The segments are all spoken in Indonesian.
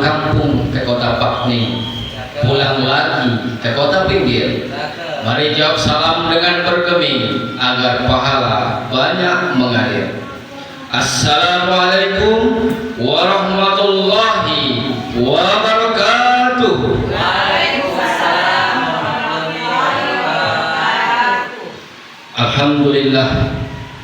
kampung ke kota Pakni, pulang lagi ke kota pinggir. Mari jawab salam dengan bergeming agar pahala banyak mengalir. Assalamualaikum warahmatullahi wabarakatuh. Waalaikumsalam warahmatullahi wabarakatuh. Alhamdulillah,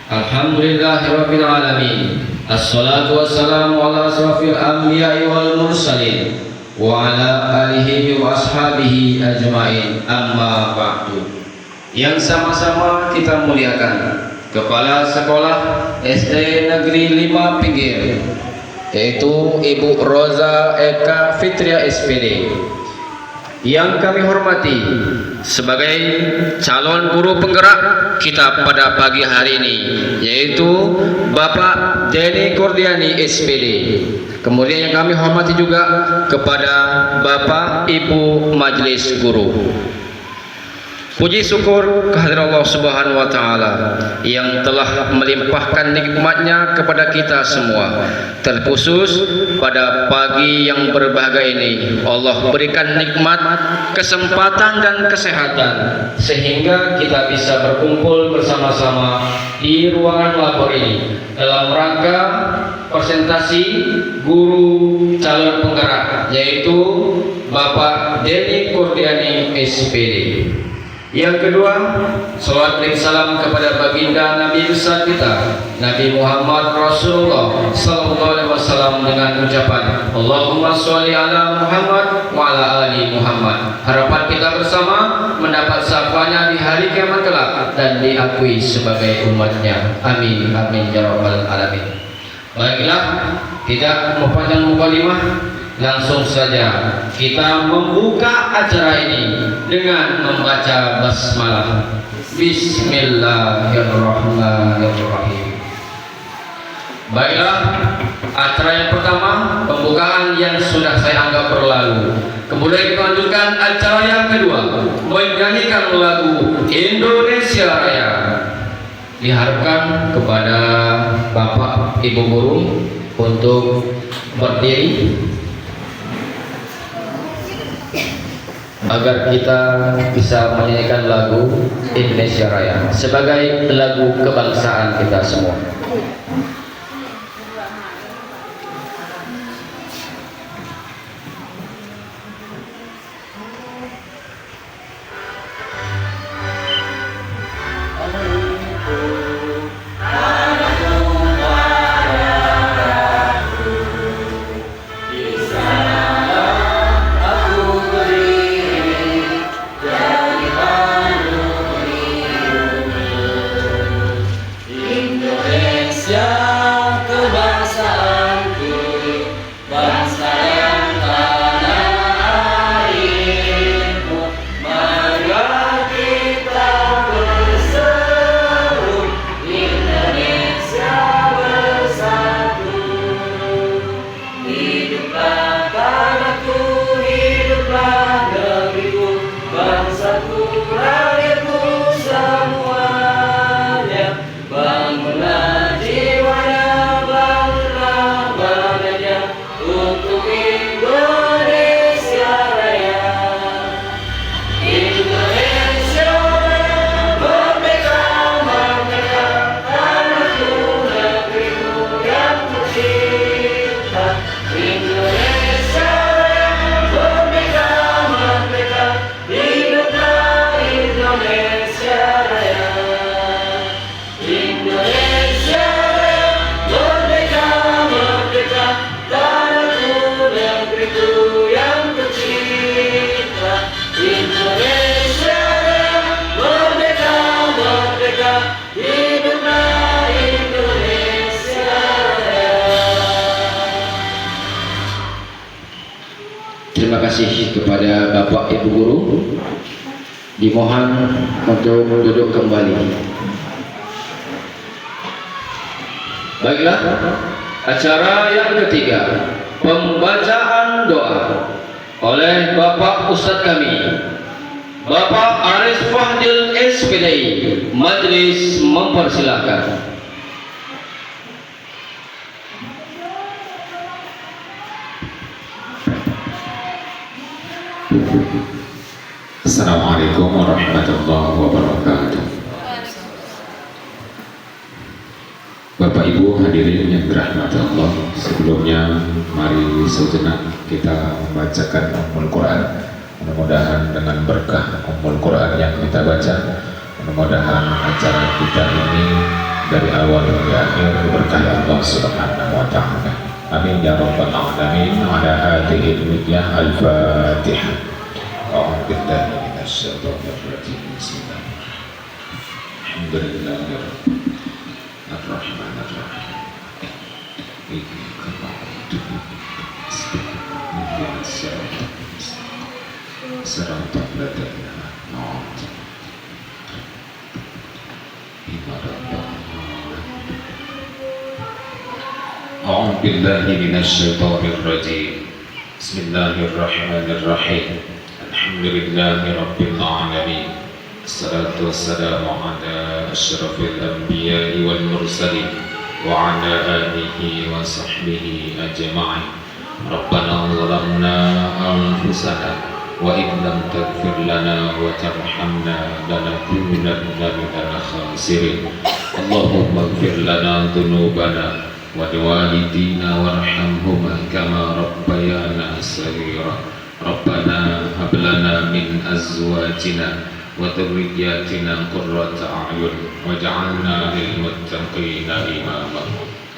alhamdulillahirabbil alamin. Assalatu wassalamu ala asrafil anbiya'i wal mursalin wa ala alihi wa ashabihi ajmain, amma ba'du. Yang sama-sama kita muliakan Kepala Sekolah SD Negeri 5 Pinggir, yaitu Ibu Roza Eka Fitria SPD. Yang kami hormati sebagai calon guru penggerak kita pada pagi hari ini, yaitu Bapak Denny Kurdiani SPD. Kemudian yang kami hormati juga kepada Bapak Ibu Majelis Guru. Puji syukur kehadirat Allah Subhanahu wa taala yang telah melimpahkan nikmatnya kepada kita semua. Terkhusus pada pagi yang berbahagia ini, Allah berikan nikmat, kesempatan dan kesehatan sehingga kita bisa berkumpul bersama-sama di ruangan labor ini dalam rangka presentasi guru calon penggerak, yaitu Bapak Denny Kurdiani SPD. Yang kedua, salawat dan salam kepada baginda Nabi besar kita, Nabi Muhammad Rasulullah sallallahu alaihi wasallam, dengan ucapan Allahumma sholli ala Muhammad wa ala ali Muhammad. Harapan kita bersama mendapat syafaatnya di hari kiamat kelak dan diakui sebagai umatnya. Amin amin ya rabbal alamin. Baiklah, tidak memanjang mukadimah, langsung saja kita membuka acara ini dengan membaca basmalah. Bismillahirrahmanirrahim. Baiklah, acara yang pertama, pembukaan yang sudah saya anggap berlalu. Kemudian kita lanjutkan acara yang kedua, menyanyikan lagu Indonesia Raya. Diharapkan kepada Bapak Ibu Guru untuk berdiri agar kita bisa menyanyikan lagu Indonesia Raya sebagai lagu kebangsaan kita semua. Terima kasih kepada Bapak Ibu Guru. Dimohon untuk duduk kembali. Baiklah, acara yang ketiga, pembacaan doa oleh Bapak Ustadz kami, Bapak Arif Fahdil SPD. Majelis mempersilahkan. Assalamualaikum warahmatullahi wabarakatuh. Bapak Ibu hadirin yang dirahmati Allah, sebelumnya mari sejenak kita membacakan Ummul Quran. Mudah-mudahan dengan berkah Ummul Quran yang kita baca, mudah-mudahan acara kita ini dari awal hingga akhir berkah Allah Subhanahu wa taala. Amin ya rabbal alamin. Ala hadhihi al-niyah al-Fatihah. A'udzu billahi minasy syaithanir rajim. Bismillahirrahmanirrahim. Alhamdulillahirabbil Ar-Rahmanir-Rahim. Iyyaka na'budu wa iyyaka nasta'in. Shiratal ladzina an'amta 'alaihim. A'udzu billahi minasy syaithanir rajim. Bismillahirrahmanirrahim. Alhamdulillahirabbil alamin. Assalatu wassalamu ala asyrafil anbiya'i wal mursalin wa ala alihi wa sahbihi ajma'in. Rabbana zalamna anfusana wa in lam taghfir lana wa tarhamna lanakunanna minal khasirin. Allahumma ighfir lana dhunubana wa liwalidina warhamhuma kama rabbayana shaghira. Rabbana hab lana min azwajina wa dhurriyyatina qurrata a'yun waj'alna lil muttaqina imama.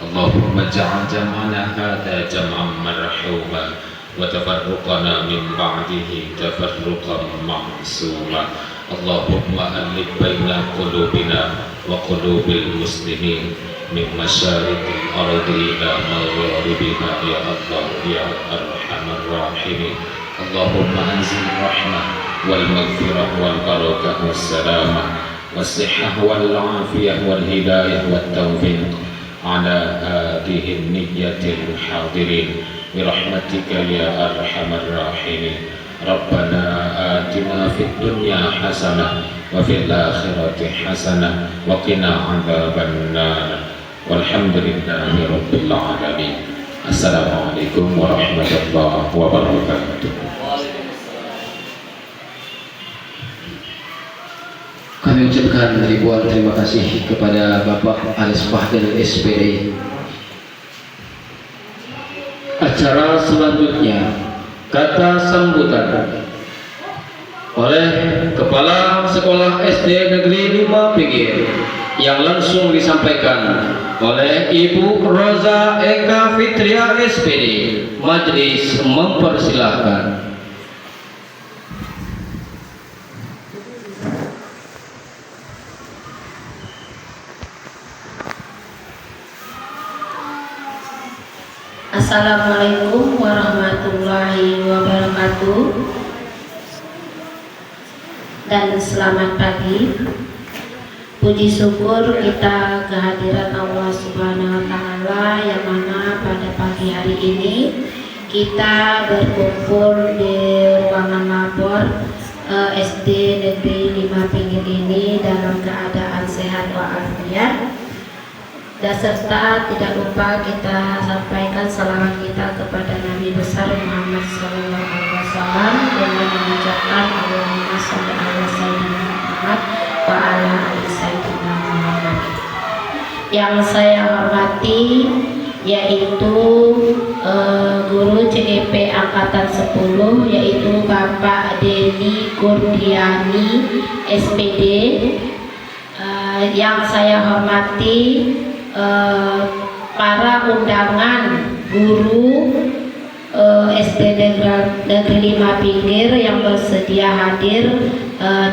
Allahumma ij'al jam'ana hadha jam'an marhuma wa tafarruqana min ba'dihi tafarruqan ma'suma. Allahumma alif baina qulubina wa qulubil muslimin min masyariqil ardi ila magharibiha ya Allah ya arhamar rahimin. Allahumma anzil rahmah wal maghfirah wal barakah was salamah was sihhah wal afiyah wal hidayah wat taufiq ala hadhihi niyyatil hadirin bi rahmatika ya arhamar rahimin. Rabbana atina fid dunya hasanah wa fil akhirati hasanah wa qina adzaban nar. Walhamdulillahi rabbil alamin. Assalamualaikum warahmatullahi wabarakatuh. Kami ucapkan ribuan terima kasih kepada Bapak Aris Fahdil SPD. Acara selanjutnya kata sambutan oleh Kepala Sekolah SD Negeri 5 Pinggir yang langsung disampaikan oleh Ibu Roza Eka Fitria SPD. Majelis mempersilahkan. Assalamualaikum warahmatullahi wabarakatuh dan selamat pagi. Puji syukur kita kehadiran Allah Subhanahu wa taala yang mana pada pagi hari ini kita berkumpul di ruangan labor SD Negeri 5 Pinggir ini dalam keadaan sehat walafiat. Dan serta tidak lupa kita sampaikan salawat kita kepada Nabi besar Muhammad SAW dengan mengucapkan Allahumma sholli ala sayyidina Muhammad wa ala ali sayyidina Muhammad. Yang saya hormati yaitu guru CGP angkatan 10 yaitu Bapak Denny Kurdiani SPD. Yang saya hormati para undangan guru SD Negeri 5 Pinggir yang bersedia hadir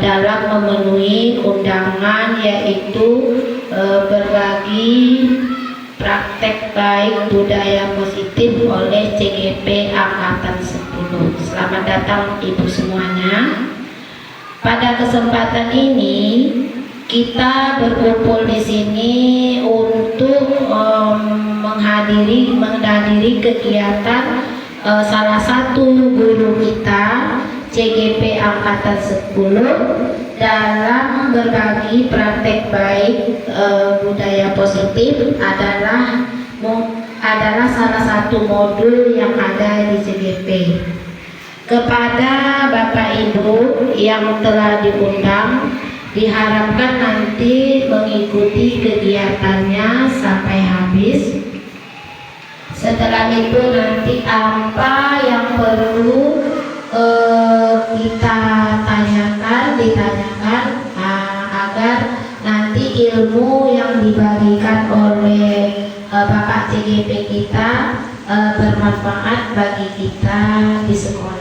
dalam memenuhi undangan yaitu berbagi praktek baik budaya positif oleh CGP angkatan 10. Selamat datang Ibu semuanya. Pada kesempatan ini kita berkumpul di sini untuk menghadiri kegiatan salah satu guru kita CGP angkatan 10 dalam berbagi praktek baik budaya positif adalah salah satu modul yang ada di CGP. Kepada Bapak Ibu yang telah diundang, diharapkan nanti mengikuti kegiatannya sampai habis. Setelah itu nanti apa yang perlu kita ditanyakan agar nanti ilmu yang dibagikan oleh Bapak CGP kita bermanfaat bagi kita di sekolah.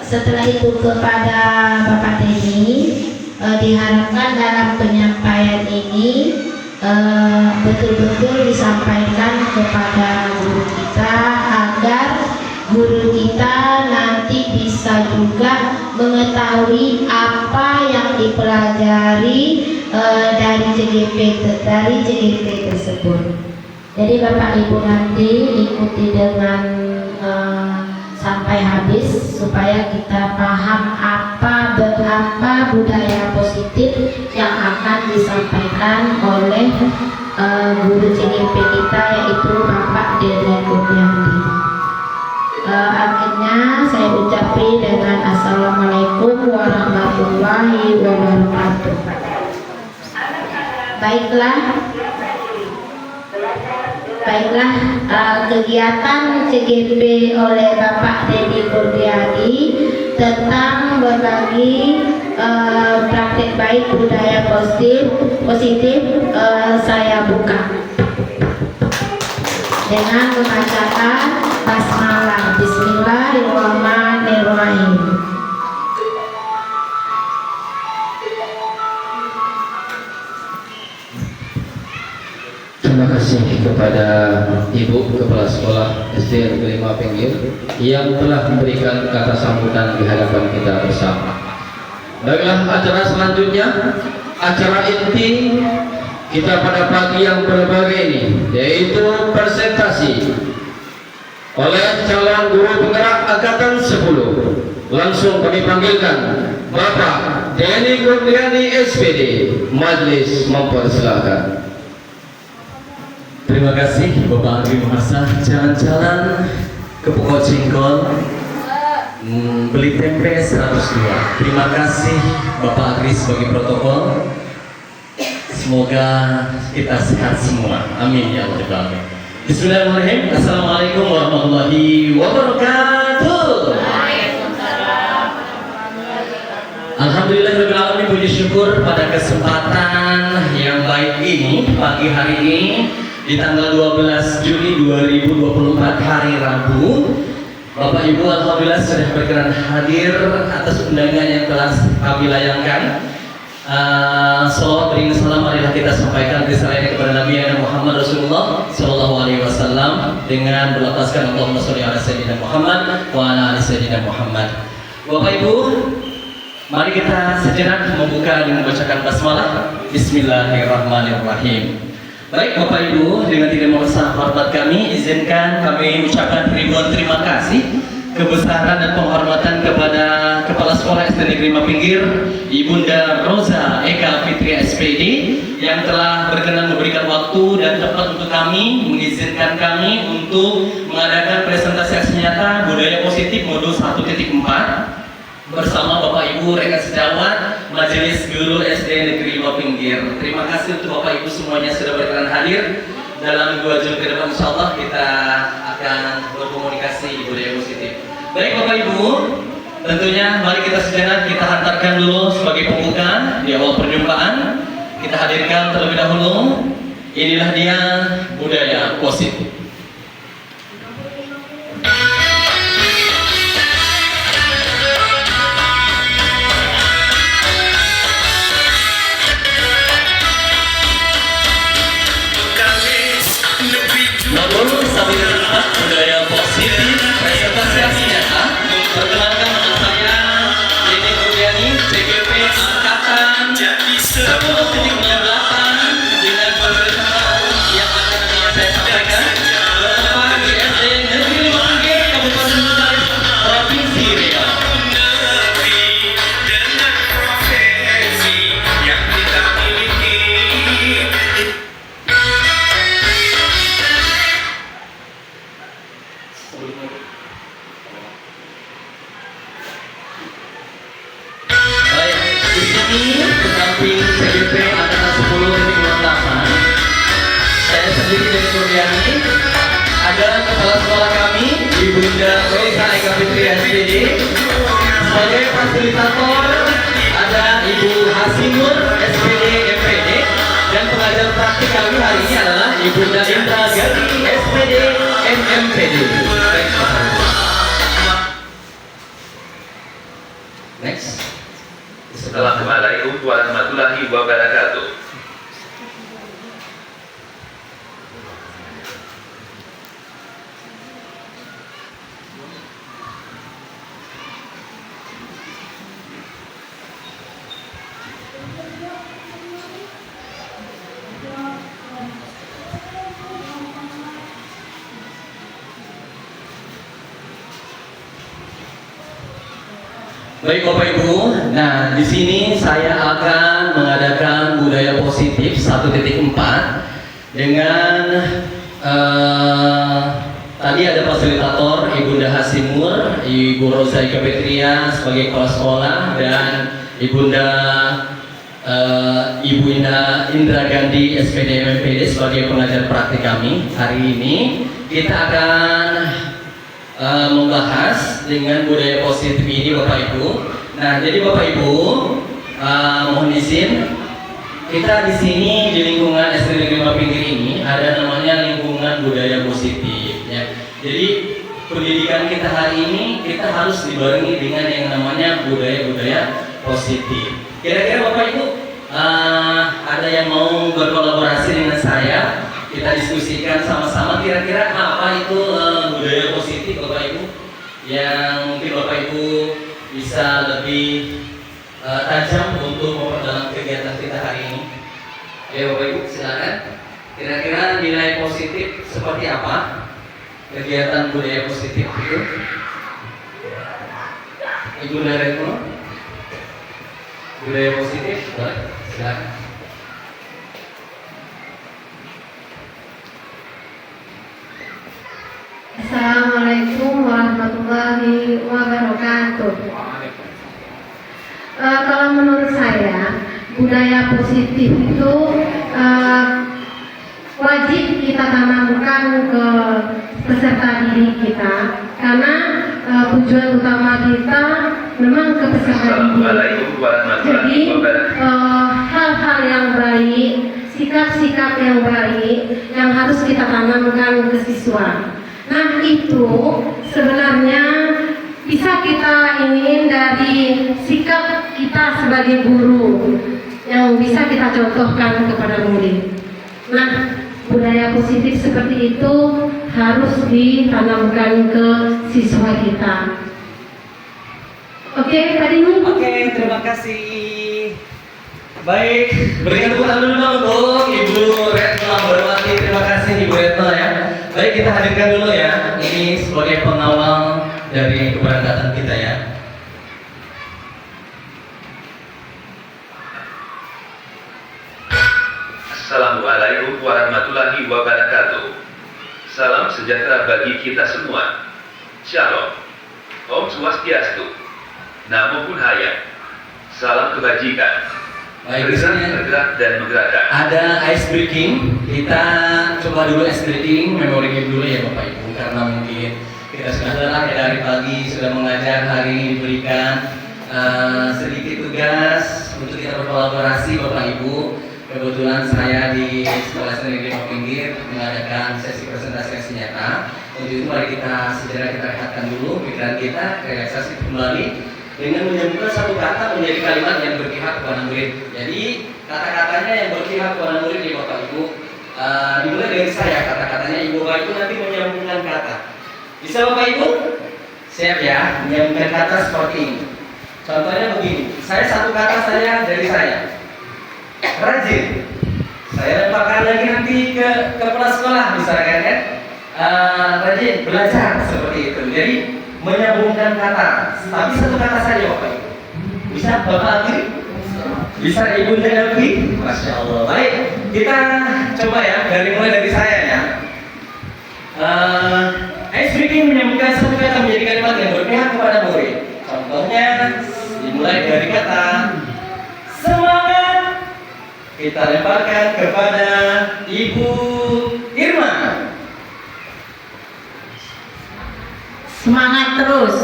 Setelah itu kepada Bapak Teni, diharapkan dalam penyampaian ini betul-betul disampaikan kepada guru kita agar guru kita nanti bisa juga mengetahui apa yang dipelajari dari CGP tersebut. Jadi Bapak Ibu nanti ikuti dengan sampai habis supaya kita paham berapa budaya positif yang akan disampaikan oleh guru CGP kita, yaitu Bapak Dede Kurniadi. Akhirnya saya ucapkan dengan Assalamualaikum warahmatullahi wabarakatuh. Baiklah, kegiatan CGP oleh Bapak Dede Kurniadi tentang berbagi praktek baik budaya positif saya buka dengan membacakan basmalah. Bismillahirrahmanirrahim. Terima kasih kepada Ibu Kepala Sekolah SD Negeri 5 Pinggir yang telah memberikan kata sambutan di hadapan kita bersama. Baiklah, acara selanjutnya, acara inti kita pada pagi yang berbahagia ini, yaitu presentasi oleh calon guru penggerak angkatan 10. Langsung kami panggilkan Bapak Dede Kurniadi SPD. Majelis mempersilahkan. Terima kasih Bapak Agri Mahasa. Jalan-jalan ke Pokok Cingkol, beli tempe 102. Terima kasih Bapak Agri sebagai protokol. Semoga kita sehat semua. Amin ya Allah. Bismillahirrahmanirrahim. Assalamualaikum warahmatullahi wabarakatuh. Alhamdulillahirrahmanirrahim. Puji syukur pada kesempatan yang baik ini, pagi hari ini di tanggal 12 Juli 2024 hari Rabu, Bapak Ibu alhamdulillah sudah berkenan hadir atas undangan yang telah kami layangkan. Salawat beriring salam marilah kita sampaikan risalah kepada Nabi Muhammad Rasulullah Sallallahu Alaihi Wasallam dengan berlafazkan Allahumma sholli ala sayyidina Muhammad wa ala ali sayyidina Muhammad. Bapak Ibu, mari kita sejenak membuka dengan membacakan basmalah. Bismillahirrahmanirrahim. Baik Bapak Ibu, dengan tidak memesan hormat kami, izinkan kami ucapkan ribuan terima kasih, kebesaran dan penghormatan kepada Kepala Sekolah SD Negeri 5 Pinggir, Ibunda Roza Eka Fitri SPD, yang telah berkenan memberikan waktu dan tempat untuk kami, mengizinkan kami untuk mengadakan presentasi aksi nyata budaya positif modul 1.4 bersama Bapak Ibu rekan sejawat Majelis Guru SD Negeri 5 Pinggir. Terima kasih untuk Bapak Ibu semuanya sudah berkenan hadir. Dalam 2 jam ke depan insya Allah kita akan berkomunikasi budaya positif. Baik Bapak Ibu, tentunya mari kita sejenak kita hantarkan dulu sebagai pembuka di awal perjumpaan. Kita hadirkan terlebih dahulu, inilah dia budaya positif. Budaya positif presentasi aksi nyata. Perkenalkan nama saya Dede Kurniadi, CGP angkatan 10.8 dengan pemberitahuan yang akan saya sampaikan bertempat di SD Negeri 5 Pinggir, Kabupaten Bengkalis, Provinsi Riau. Dengan profesi yang kita miliki. ini di samping CGP angkatan 10.08, saya sendiri dari Kurniani, ada kepala sekolah kami Ibunda Wesa Eka Fitri SPD. Sebagai fasilitator ada Ibu Hasimur SPD MPD, dan pengajar praktik kami hari ini adalah Ibunda Indra Gati SPD MMPD. Next. Assalamualaikum warahmatullahi wabarakatuh. Baik Bapak Ibu, nah di sini saya akan mengadakan budaya positif 1.4 dengan tadi ada fasilitator Ibunda Hasimur, Ibu Rosa Ika Petria sebagai kepala sekolah, dan Ibu Indra Gandhi SPD MMPD sebagai pengajar praktik kami. Hari ini kita akan membahas dengan budaya positif ini Bapak Ibu. Nah, jadi Bapak Ibu, mohon izin, kita di sini di lingkungan SD Negeri Lima Pinggir ini ada namanya lingkungan budaya positif. Ya. Jadi pendidikan kita hari ini kita harus dibarengi dengan yang namanya budaya-budaya positif. Kira-kira Bapak Ibu ada yang mau berkolaborasi dengan saya? Kita diskusikan sama-sama kira-kira apa itu budaya positif Bapak Ibu, yang mungkin Bapak Ibu bisa lebih tajam untuk memperdalam kegiatan kita hari ini. Ya Bapak Ibu silakan. Kira-kira nilai positif seperti apa kegiatan budaya positif itu? Ibu Naretno, budaya positif, boleh silakan. Assalamualaikum warahmatullahi wabarakatuh. Kalau menurut saya budaya positif itu wajib kita tanamkan ke peserta didik kita, karena tujuan utama kita memang ke peserta didik. Jadi hal-hal yang baik, sikap-sikap yang baik yang harus kita tanamkan ke siswa. Nah itu sebenarnya bisa kita ingin dari sikap kita sebagai guru yang bisa kita contohkan kepada murid. Nah budaya positif seperti itu harus ditanamkan ke siswa kita. Oke, tadi ini. Oke, terima kasih. Baik, berikan tepuk tangan dulu untuk Ibu Retno Ambarwati. Terima kasih Ibu Retno ya. Baik, kita hadirkan dulu ya. Ini sebagai pengawal dari keberangkatan kita ya. Assalamualaikum warahmatullahi wabarakatuh. Salam sejahtera bagi kita semua. Shalom. Om Swastiastu. Namo Buddhaya. Salam kebajikan. Baik, di sini bergerak dan menggerakkan. ada ice breaking. Kita coba dulu ice breaking, memory game dulu ya Bapak Ibu, karena mungkin kita sudah lelah ya dari pagi sudah mengajar. Hari ini diberikan sedikit tugas untuk kita berkolaborasi Bapak Ibu. Kebetulan saya di Sekolah SD Negeri Lima Pinggir mengadakan sesi presentasi nyata. Untuk itu mari kita segera kita rehatkan dulu pikiran kita, relaksasi kembali dengan menyambungkan satu kata menjadi kalimat yang berpihak kepada murid. Jadi kata-katanya yang berpihak kepada murid ya Bapak Ibu. Dimulai dari saya, kata-katanya Ibu Bapak Ibu nanti menyambungkan kata. Bisa Bapak Ibu? Siap ya, menyambungkan kata seperti ini. Contohnya begini, saya satu kata saya dari saya. Rajin. Saya lemparkan lagi nanti ke kepala sekolah misalkan kan. Rajin belajar seperti itu. Jadi menyambungkan kata, tapi satu kata saja Bapak Ibu. Bisa Bapak Agri? Bisa Ibu Agri? Masya Allah. Baik, kita coba ya, mulai dari saya ya. Ice breaking menyambungkan satu kata menjadi kalimat yang berpihak kepada murid. Contohnya dimulai dari kata Kita lemparkan kepada Ibu Irma. Semangat terus.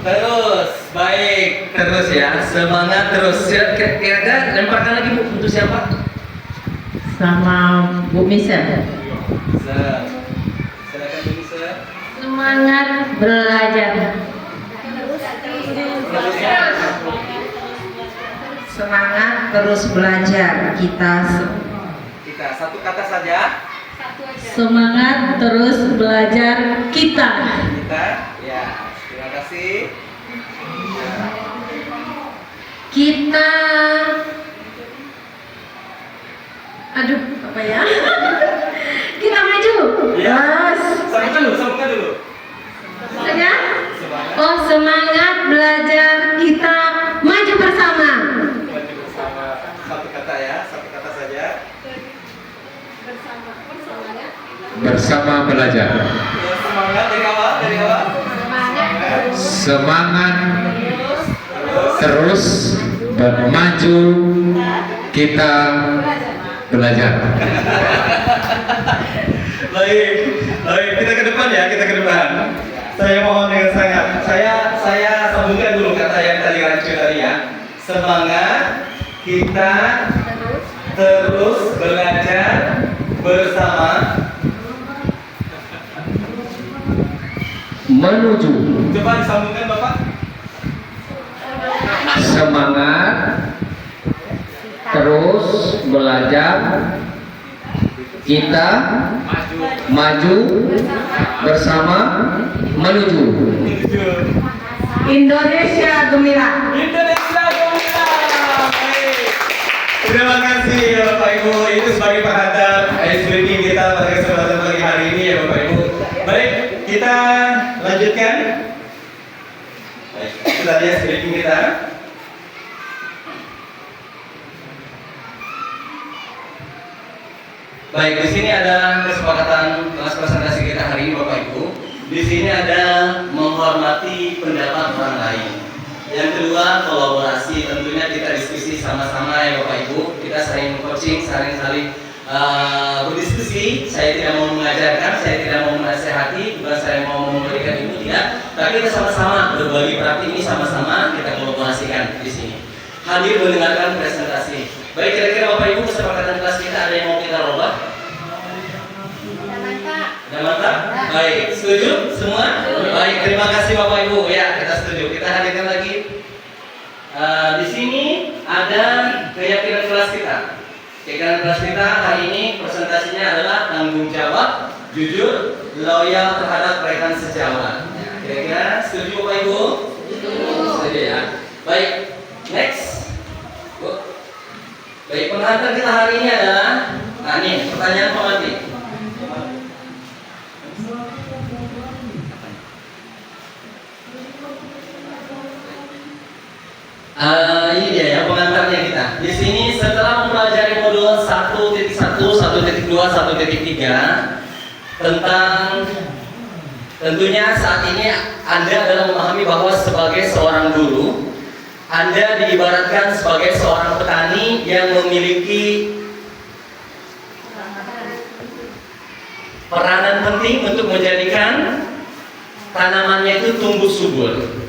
Terus, baik, terus ya, semangat terus. Kira-kira lemparkan lagi Bu, untuk siapa? Sama Bu Misel. Silakan Bu Misel. Semangat belajar. Semangat terus belajar. Kita Satu kata saja. Semangat terus belajar kita. Ya, terima kasih. Kita aduh apa ya? Kita maju. Ya. Yes. Sambungkan dulu. Ya? Oh, semangat belajar kita maju bersama. Maju bersama. Satu kata ya, satu kata saja. Bersama belajar. Ya, semangat dari awal. Semangat terus maju kita belajar. Baik, kita ke depan ya, kita ke depan. Saya mohon dengan sangat. Saya sambungkan dulu kata yang tadi rancu tadi ya. Semangat kita terus belajar bersama Menuju. Coba disambungkan Bapak. Semangat terus belajar kita maju bersama menuju Indonesia Gemilang. Indonesia Gemilang. Baik. Terima kasih ya Bapak Ibu. Itu sebagai pengantar briefing kita pada kesempatan pagi hari ini ya Bapak Ibu. Baik, kita lanjutkan. Baik, kita lihat briefing kita. Baik, di sini ada kesepakatan kelas presentasi kita hari ini Bapak Ibu. Di sini ada menghormati pendapat orang lain. Yang kedua, kolaborasi. Tentunya kita diskusi sama-sama ya Bapak Ibu. Kita saling coaching, saling berdiskusi. Saya tidak mau mengajarkan, saya tidak mau menasehati, bukan saya mau memberikan ilmu tidak. Tapi kita sama-sama berbagi praktik ini sama-sama kita kolaborasikan di sini. Hadir mendengarkan presentasi. Baik, kira-kira Bapak Ibu kesepakatan kelas kita ada yang mau kita robah? Sudah mantap? Baik, setuju semua? Baik, terima kasih Bapak Ibu. Ya, kita setuju. Kita hadirkan lagi. Di sini ada keyakinan kelas kita. Keyakinan kelas kita hari ini presentasinya adalah tanggung jawab, jujur, loyal terhadap rekan sejawat. Ya, kira-kira setuju Bapak Ibu? Setuju ya. Baik, next. Baik, pengantar kita hari ini adalah, nah ini pertanyaan pemantik. Ini dia ya pengantarnya kita. Di sini setelah mempelajari modul 1.1, 1.2, 1.3 tentang tentunya saat ini Anda adalah memahami bahwa sebagai seorang guru Anda diibaratkan sebagai seorang petani yang memiliki peranan penting untuk menjadikan tanamannya itu tumbuh subur.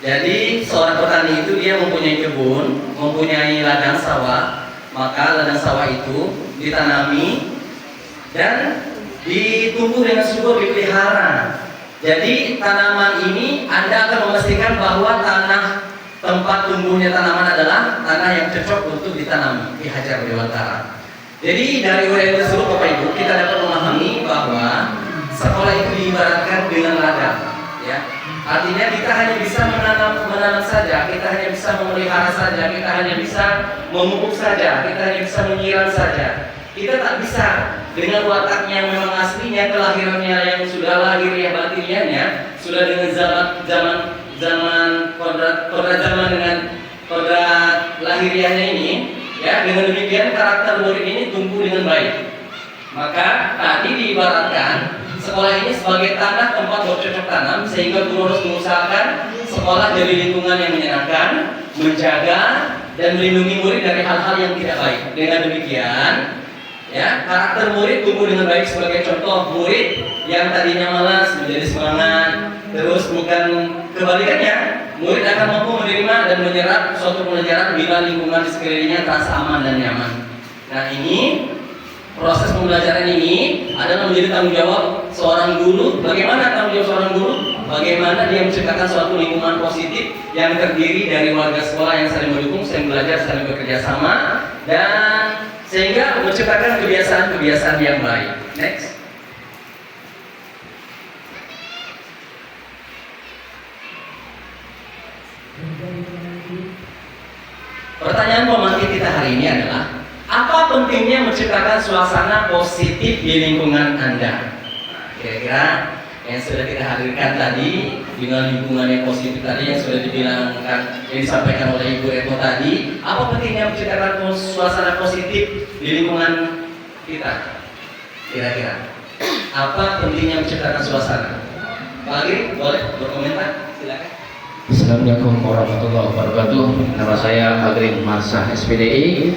Jadi seorang petani itu dia mempunyai kebun, mempunyai ladang sawah, maka ladang sawah itu ditanami dan ditumbuh dengan subur, dipelihara. Jadi tanaman ini Anda akan memastikan bahwa tanah tempat tumbuhnya tanaman adalah tanah yang cocok untuk ditanami, dihajar dewantara. Jadi dari uraian tersebut Bapak Ibu kita dapat memahami bahwa sekolah itu diibaratkan dengan ladang, ya. Artinya kita hanya bisa menanam saja, kita hanya bisa memelihara saja, kita hanya bisa memupuk saja, kita hanya bisa menyiram saja. Kita tak bisa dengan watak yang memang aslinya, kelahirannya yang sudah lahiriah batiniahnya, sudah dengan zaman kodrat zaman dengan kodrat lahiriahnya ini, ya, dengan demikian karakter murid ini tumbuh dengan baik. Maka tadi diibaratkan sekolah ini sebagai tanah tempat bercocok tanam, sehingga guru harus mengusahakan sekolah dari lingkungan yang menyenangkan, menjaga dan melindungi murid dari hal-hal yang tidak baik. Dengan demikian, ya, karakter murid tumbuh dengan baik. Sebagai contoh, murid yang tadinya malas menjadi semangat. Terus bukan kebalikannya, murid akan mampu menerima dan menyerap suatu pelajaran bila lingkungan di sekelilingnya terasa aman dan nyaman. Nah, ini proses pembelajaran ini adalah menjadi tanggung jawab seorang guru. Bagaimana tanggung jawab seorang guru? Bagaimana dia menciptakan suatu lingkungan positif yang terdiri dari warga sekolah yang saling mendukung, saling belajar, saling bekerja sama, dan sehingga menciptakan kebiasaan-kebiasaan yang baik. Next. Pertanyaan pemantik kita hari ini adalah, apa pentingnya menciptakan suasana positif di lingkungan Anda? Nah, kira-kira yang sudah kita hadirkan tadi dengan lingkungan yang positif tadi yang sudah dibilangkan, yang disampaikan oleh Ibu Retno tadi, apa pentingnya menciptakan suasana positif di lingkungan kita? Kira-kira apa pentingnya menciptakan suasana? Pak Agri, boleh berkomentar? Silakan. Assalamualaikum warahmatullahi wabarakatuh. Nama saya Agri Marsah SPDI.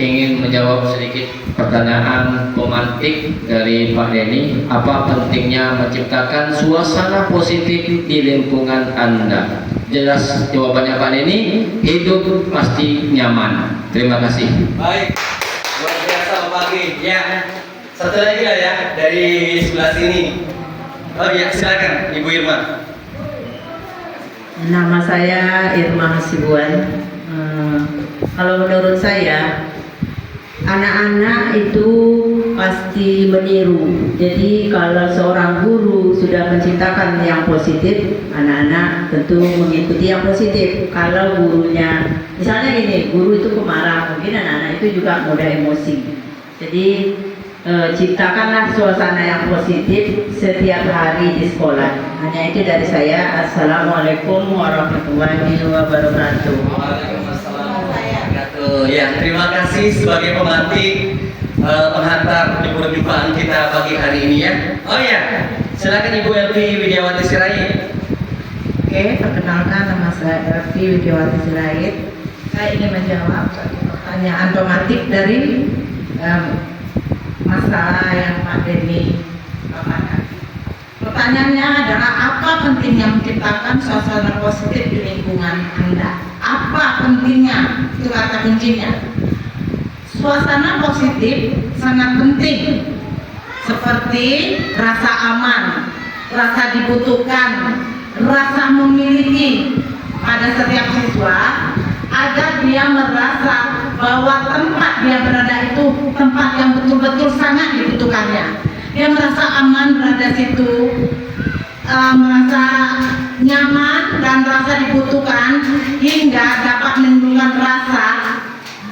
Ingin menjawab sedikit pertanyaan pemantik dari Pak Denny. Apa pentingnya menciptakan suasana positif di lingkungan Anda? Jelas jawabannya Pak Denny, hidup pasti nyaman. Terima kasih. Baik, luar biasa Pak Agri. Ya, satu lagi lah ya dari sebelah sini. Oh ya, silakan Ibu Irma. Nama saya Irma Hasibuan. Kalau menurut saya, anak-anak itu pasti meniru. Jadi kalau seorang guru sudah menciptakan yang positif, anak-anak tentu mengikuti yang positif. Kalau gurunya, misalnya gini, guru itu pemarah, mungkin anak-anak itu juga mudah emosi. Jadi ciptakanlah suasana yang positif setiap hari di sekolah. Hanya itu dari saya. Assalamualaikum warahmatullahi wabarakatuh. Waalaikumsalam warahmatullahi wabarakatuh. Ya, terima kasih sebagai pemantik penghantar di perjumpaan kita pagi hari ini ya. Oh ya, silakan Ibu Elvi Widiawati Sirait. Oke, perkenalkan nama saya Elvi Widiawati Sirait. Saya ingin menjawab pertanyaan pemantik dari masalah yang Pak Denny paparkan. Pertanyaannya adalah, apa pentingnya menciptakan suasana positif di lingkungan Anda? Apa pentingnya? Itu kata kuncinya. Suasana positif sangat penting, seperti rasa aman, rasa dibutuhkan, rasa memiliki pada setiap siswa, agar dia merasa bahwa tempat dia berada itu tempat yang betul-betul sangat dibutuhkannya. Dia merasa aman berada situ, merasa nyaman dan rasa dibutuhkan, hingga dapat menimbulkan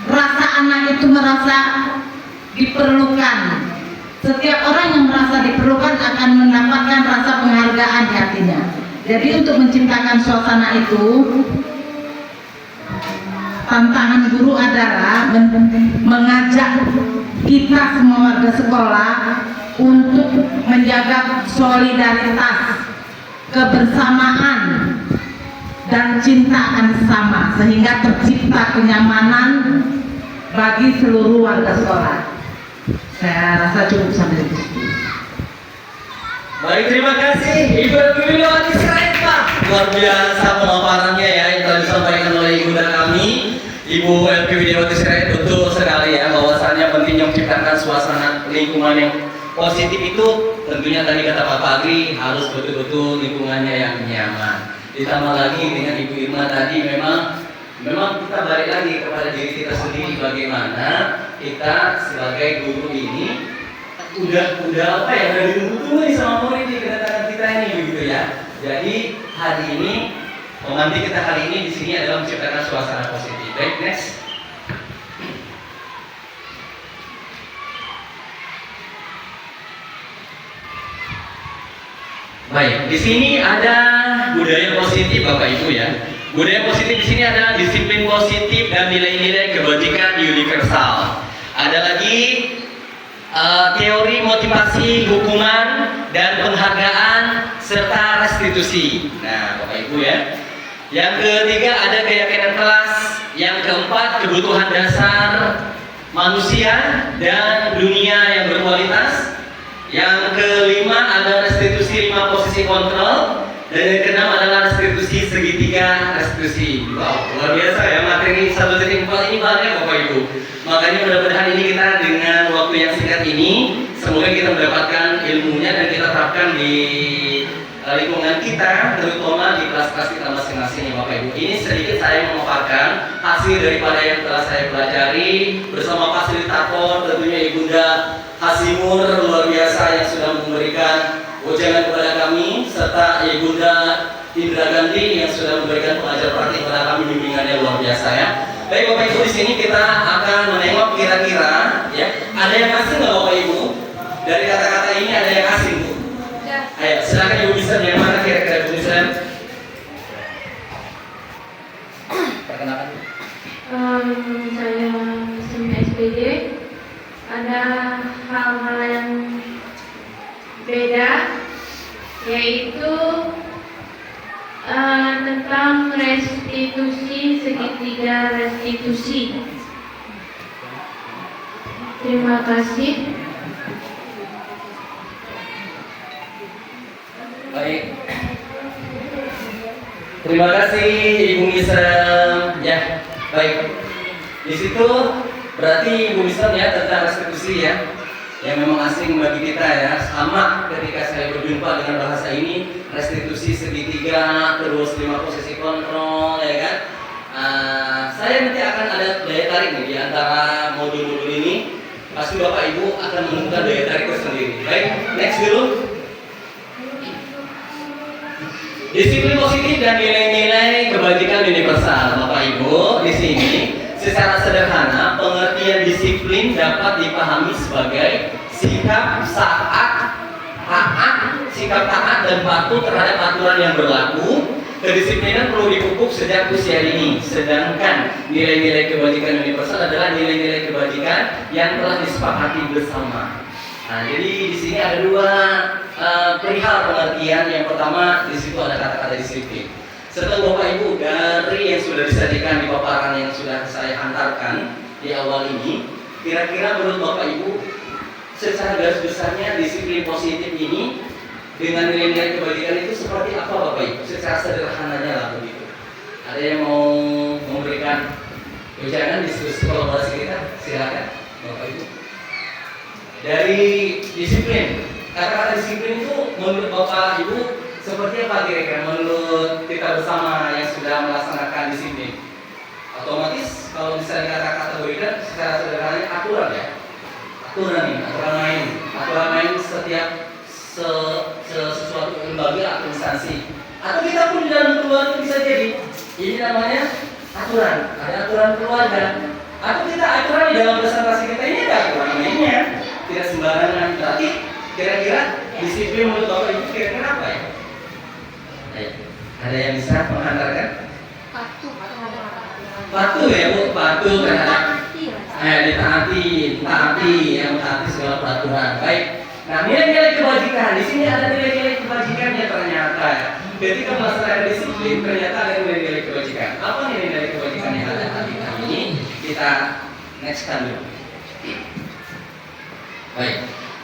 rasa anak itu merasa diperlukan. Setiap orang yang merasa diperlukan akan mendapatkan rasa penghargaan di hatinya. Jadi untuk menciptakan suasana itu, tantangan guru adalah mengajak kita semua warga sekolah untuk menjaga solidaritas, kebersamaan, dan cinta akan sesama, sehingga tercipta kenyamanan bagi seluruh warga sekolah. Saya rasa cukup sampai di situ. Baik, terima kasih Ibu Elvi Widiawati Sirait, Pak. Luar biasa pemaparannya ya yang telah disampaikan oleh Ibu dan kami. Ibu Elvi Widiawati Sirait, betul sekali ya bahwasannya pentingnya menciptakan suasana lingkungan yang positif itu tentunya tadi kata Pak Agri harus betul-betul lingkungannya yang nyaman. Ditambah lagi dengan Ibu Irma tadi memang kita balik lagi kepada diri kita sendiri, bagaimana kita sebagai guru ini udah apa ya, udah ditunggu nih sama murid di kedatangan kita ini begitu ya. Jadi hari ini pemantik kita hari ini di sini adalah menciptakan suasana positif. Baik, next. Baik, di sini ada budaya positif Bapak Ibu ya. Budaya positif di sini adalah disiplin positif dan nilai-nilai kebajikan universal. Ada lagi teori motivasi hukuman dan penghargaan serta restitusi. Nah, Bapak Ibu ya. Yang ketiga ada keyakinan kelas Yang keempat, kebutuhan dasar manusia dan dunia yang berkualitas. Yang kelima ada restitusi 5 posisi kontrol. Dan yang keenam adalah restitusi segitiga restitusi. Wow, luar biasa ya materi 1.4 ini banyak Bapak Ibu. Makanya mudah-mudahan ini kita dengan waktu yang singkat ini, semoga kita mendapatkan ilmunya dan kita terapkan di lingkungan kita, terutama di kelas-kelas kita masing-masing ya Bapak Ibu. Ini sedikit saya memaparkan hasil daripada yang telah saya pelajari bersama fasilitator tentunya Ibunda Hasimur luar biasa yang sudah memberikan ujangan kepada kami, serta Ibunda Indra Gandhi yang sudah memberikan pengajar praktik kepada kami, bimbingannya luar biasa ya. Baik Bapak Ibu, di sini kita akan menengok kira-kira ya, ada yang asing nggak Bapak Ibu? Dari kata-kata ini ada yang asing Bu? Ayo, silakan Ibu bisa yang mana kira-kira Ibu bisa? Perkenalkan. Saya SMK SPJ. Ada hal-hal yang beda, yaitu tentang restitusi segitiga restitusi. Terima kasih. Baik. Terima kasih Ibu Misa. Ya, baik. Di situ berarti Ibu Misa ya tentang restitusi ya, yang memang asing bagi kita ya. Sama ketika saya berjumpa dengan bahasa ini, restitusi segitiga, terus 5 posisi kontrol, ya kan? Saya nanti akan ada daya tarik nih di antara modul-modul ini. Pasti Bapak Ibu akan menemukan daya tarik tersendiri. Baik, next dulu. Disiplin positif dan nilai-nilai kebajikan universal, Bapak Ibu. Di sini secara sederhana pengertian disiplin dapat dipahami sebagai sikap taat dan patuh terhadap aturan yang berlaku. Kedisiplinan perlu dipupuk sejak usia dini. Sedangkan nilai-nilai kebajikan universal adalah nilai-nilai kebajikan yang telah disepakati bersama. Nah, jadi di sini ada dua perihal pengertian. Yang pertama di situ ada kata-kata disiplin. Setelah Bapak Ibu dari yang sudah disajikan di paparan yang sudah saya hantarkan di awal ini, kira-kira menurut Bapak Ibu secara garis besarnya disiplin positif ini dengan nilai-nilai kebajikan itu seperti apa Bapak Ibu? Secara sederhananya lah begitu. Ada yang mau memberikan wejangan diskusi kolaborasi kita? Silakan Bapak Ibu. Dari disiplin, kata-kata disiplin itu menurut Bapak Ibu seperti apa kira-kira menurut kita bersama yang sudah melaksanakan disiplin? Otomatis kalau bisa dikata-kategorikan secara sederhananya aturan ya. Aturan main setiap sesuatu lembaga atau instansi. Atau kita pun di dalam keluarga bisa jadi. Ini namanya aturan. Ada aturan keluarga. Atau kita aturan di dalam presentasi kita ini ada aturan mainnya. Tidak sembarangan. Berarti kira-kira disiplin menurut Bapak Ibu kira-kira apa ya? Ayo, ada yang bisa menghantarkan? Patuh ya Bu, patuh terhadap taati segala peraturan. Baik. Nah, nilai-nilai kebajikan di sini ada nilai-nilai kebajikannya ternyata. Ketika melaksanakan disiplin ternyata ada nilai-nilai kebajikan. Apa nilai-nilai kebajikan yang ada tadi ini? Kita nextkan dulu. Baik,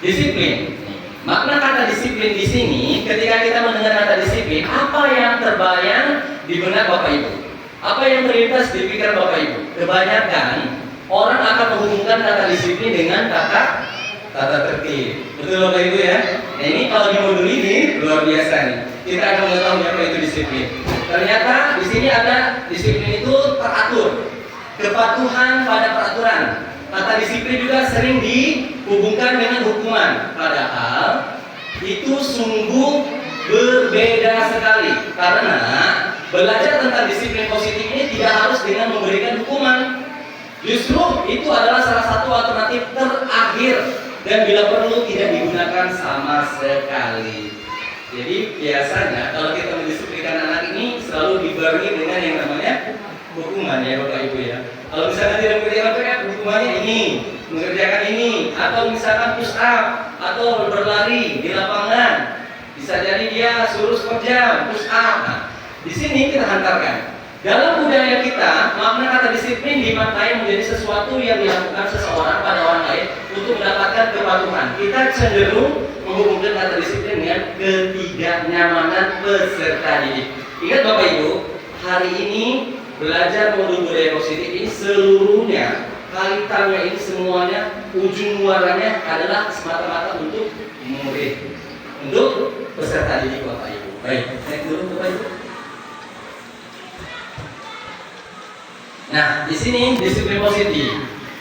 disiplin. Makna kata disiplin di sini, ketika kita mendengar kata disiplin, apa yang terbayang di benak Bapak Ibu? Apa yang terlintas di pikiran Bapak Ibu? Kebanyakan orang akan menghubungkan kata disiplin dengan kata tertib. Betul Bapak Ibu ya? Nah ini kalau di modul ini luar biasa nih. Kita akan mengetahui apa itu disiplin. Ternyata di sini ada disiplin itu teratur, kepatuhan pada peraturan. Kata disiplin juga sering dihubungkan dengan hukuman. Padahal itu sungguh berbeda sekali. Karena belajar tentang disiplin positif ini tidak harus dengan memberikan hukuman. Justru itu adalah salah satu alternatif terakhir dan bila perlu tidak digunakan sama sekali. Jadi biasanya kalau kita mendisiplinkan anak ini selalu dibarengi dengan yang namanya hukuman ya Bapak Ibu ya. Kalau misalnya tidak mengerjakan PR, hukumannya ini, mengerjakan ini, atau misalkan push up, atau berlari di lapangan, bisa jadi dia suruh 1 jam push up. Nah, di sini kita hantarkan Dalam budaya kita, makna kata disiplin dimaknai menjadi sesuatu yang dilakukan seseorang pada orang lain untuk mendapatkan kepatuhan. Kita cenderung menghubungkan kata disiplin dengan ketidaknyamanan peserta didik. Ingat Bapak Ibu, hari ini belajar modul budaya positif ini seluruhnya, kaitannya ini semuanya, ujung muaranya adalah semata-mata untuk murid, untuk peserta didik Bapak Ibu. Baik, next dulu Bapak Ibu. Nah, di sini disiplin positif.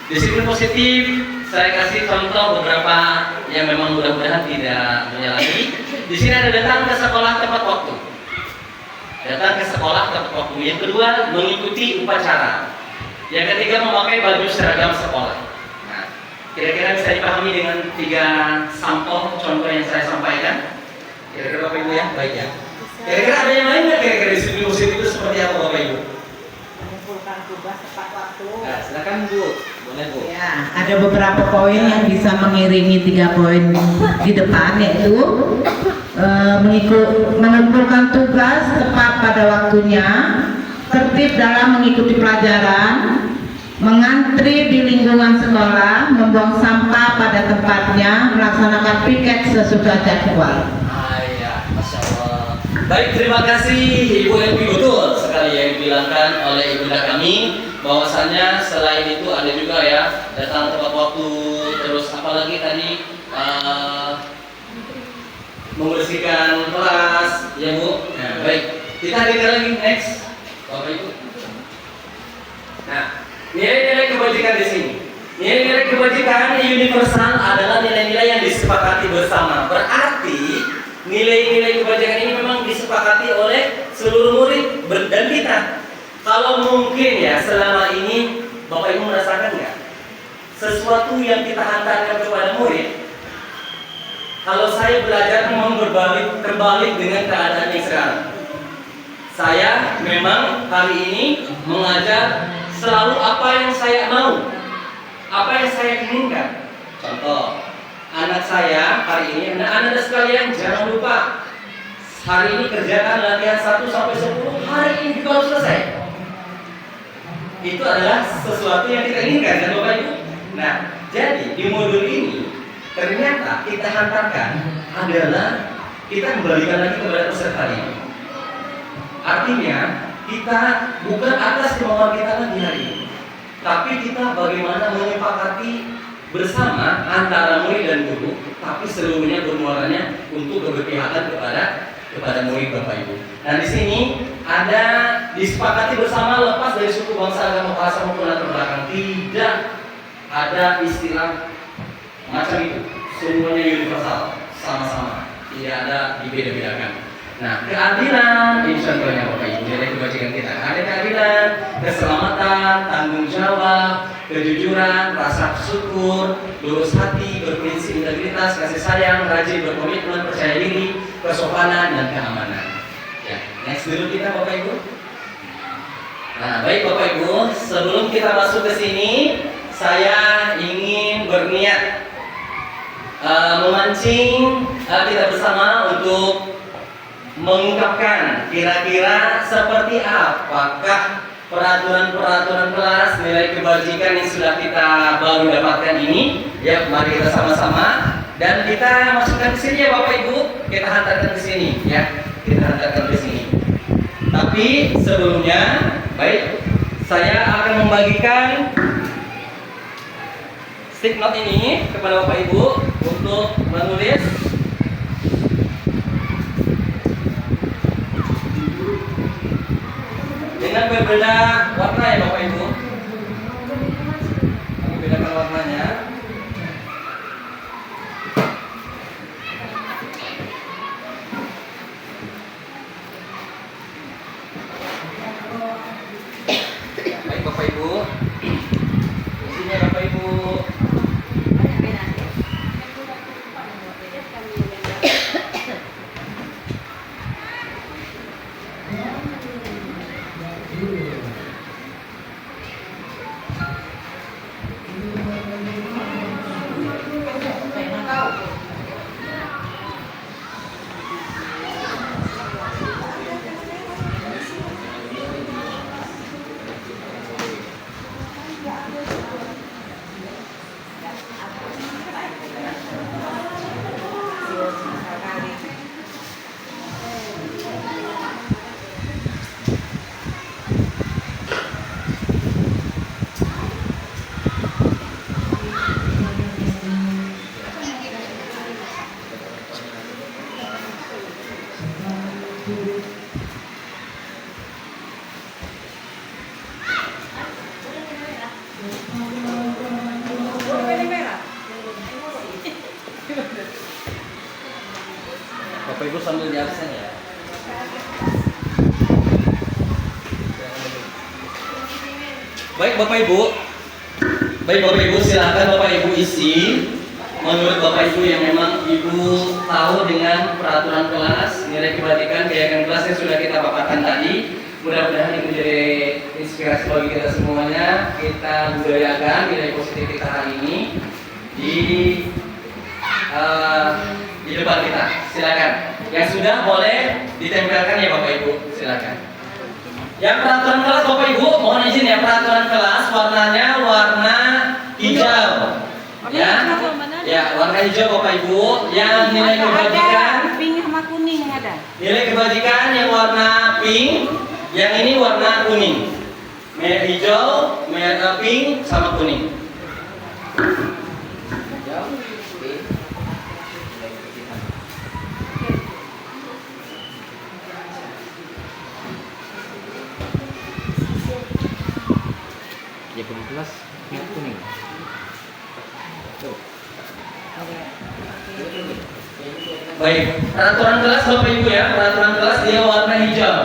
Disiplin positif saya kasih contoh beberapa yang memang mudah-mudahan tidak menyalahi. Di sini ada datang ke sekolah tepat waktu. Datang ke sekolah tepat waktu. Yang kedua, mengikuti upacara. Yang ketiga, memakai baju seragam sekolah. Nah, kira-kira bisa dipahami dengan 3 sampel contoh yang saya sampaikan. Kira-kira Bapak Ibu ya, baik ya. Kira-kira ada yang lain nggak kira-kira disiplin positif itu seperti apa Bapak Ibu? Mengumpulkan tugas tepat waktu. Nah, silakan Bu, boleh Bu. Ya, ada beberapa poin yang bisa mengiringi 3 poin di depan, yaitu mengumpulkan tugas tepat pada waktunya, tertib dalam mengikuti pelajaran, mengantri di lingkungan sekolah, membuang sampah pada tempatnya, melaksanakan piket sesudah jadwal. Ya, Masya Allah. Baik, terima kasih Ibu Elvi, betul sekali yang dibilangkan oleh ibunda kami, bahwasannya selain itu ada juga ya datang tepat waktu, terus apalagi tadi membersihkan kelas, ya Bu. Nah, baik, kita hadirkan lagi next, Bapak Ibu. Nah, nilai-nilai kebajikan di sini. Nilai-nilai kebajikan universal adalah nilai-nilai yang disepakati bersama. Berarti nilai-nilai kebajikan ini memang disepakati oleh seluruh murid dan kita. Kalau mungkin ya selama ini Bapak Ibu merasakan nggak sesuatu yang kita hantarkan kepada murid? Kalau saya belajar memang terbalik dengan keadaan yang sekarang. Saya memang hari ini mengajar selalu apa yang saya mau, apa yang saya inginkan. Contoh, anak saya hari ini, anak-anak sekalian jangan lupa hari ini kerjakan latihan 1 sampai 10, hari ini baru selesai. Itu adalah sesuatu yang kita inginkan, kan Bapak Ibu? Nah, jadi di modul ini ternyata kita hantarkan adalah kita kembalikan lagi kepada peserta ini. Artinya kita bukan atas kemauan kita lagi hari ini, tapi kita bagaimana menyepakati bersama antara murid dan guru, tapi seluruhnya bermuaranya untuk berpihakan kepada murid Bapak Ibu. Nah, di sini ada disepakati bersama lepas dari suku, bangsa, agama, bahasa maupun latar belakang. Tidak ada istilah macam itu. Semuanya universal, sama-sama. Tidak ada dibeda-bedakan. Nah, keadilan ini contohnya Bapak Ibu dari kebajikan kita. Ada keadilan, keselamatan, tanggung jawab, kejujuran, rasa syukur, lurus hati, berprinsip, integritas, kasih sayang, rajin, berkomitmen, percaya diri, kesopanan, dan keamanan. Ya, next dulu kita Bapak Ibu. Nah, baik Bapak Ibu, sebelum kita masuk ke sini, saya ingin berniat memancing kita bersama untuk mengungkapkan kira-kira seperti apakah peraturan-peraturan kelas nilai kebajikan yang sudah kita baru dapatkan ini. Ya, mari kita sama-sama dan kita masukkan ke sini ya Bapak Ibu, kita hantarkan ke sini ya, kita hantarkan ke sini. Tapi sebelumnya, baik, saya akan membagikan stick note ini kepada Bapak Ibu untuk menulis. Dengan berbeda warna ya Bapak Ibu. Kami bedakan warnanya. Baik Bapak Ibu. Isinya Bapak Ibu. Ibu sambil di absen ya. Baik Bapak Ibu, silakan Bapak Ibu isi menurut Bapak Ibu yang memang Ibu tahu dengan peraturan kelas, nilai kebatikan, keyakinan kelas yang sudah kita paparkan tadi. Mudah-mudahan ini menjadi inspirasi bagi kita semuanya. Kita budayakan nilai positif kita hari ini di depan kita. Silakan. Yang sudah boleh ditempelkan ya Bapak Ibu. Silakan. Yang peraturan kelas Bapak Ibu, mohon izin ya, peraturan kelas warnanya warna hijau. Ya, warna hijau Bapak Ibu. Yang nilai kebajikan pink sama kuning ada. nilai kebajikan yang warna pink, yang ini warna kuning. Merah hijau, merah pink sama kuning. Ya kelas merah kuning. Baik, peraturan kelas Bapak Ibu ya, peraturan kelas dia warna hijau.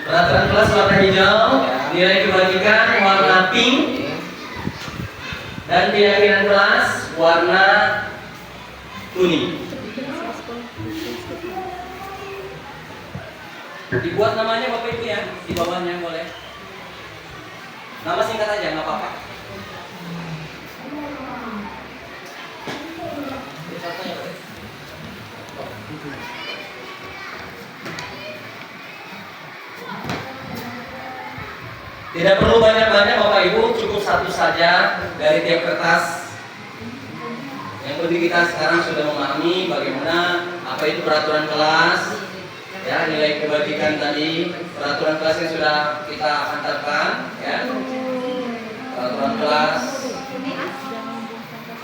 Peraturan kelas warna hijau, nilai kebajikan warna pink, dan keyakinan kelas warna kuning. Dibuat namanya Bapak Ibu ya, di bawahnya boleh. Nama singkat aja, nggak apa-apa. Tidak perlu banyak-banyak Bapak Ibu, cukup satu saja dari tiap kertas. Yang penting kita sekarang sudah memahami bagaimana apa itu peraturan kelas, ya, nilai kebajikan tadi, peraturan kelas yang sudah kita antarkan, ya. Peraturan kelas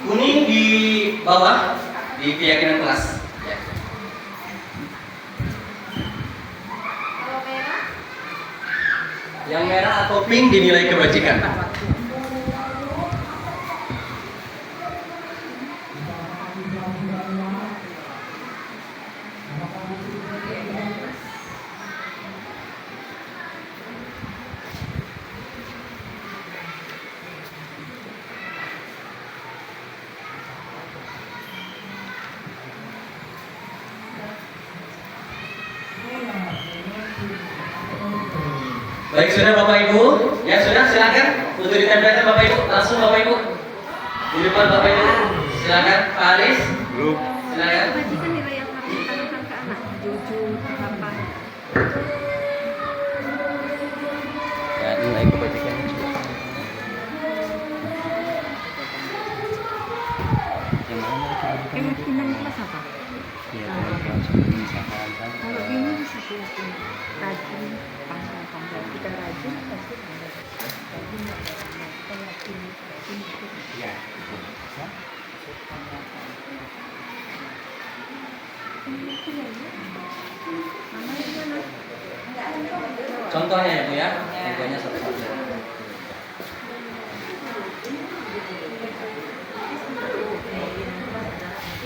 kuning di bawah di keyakinan kelas. Ya. Yang merah atau pink dinilai kebajikan. Baik, sudah Bapak Ibu? Ya sudah, silakan untuk ditempelkan Bapak Ibu. Langsung Bapak Ibu. Di depan Bapak Ibu. Silakan, Pak Aris. Silakan. Kebajikan nilai yang harus ditanamkan ke anak. Jujur, harapan. Ya, nilai kebajikan juga. Keyakinan kelas apa? Ya, Kalau ini bisa keyakinan rajin, tanggal kita rajin pasti rajin keyakinan ya. Contohnya ya Bu ya. Contohnya satu-satu.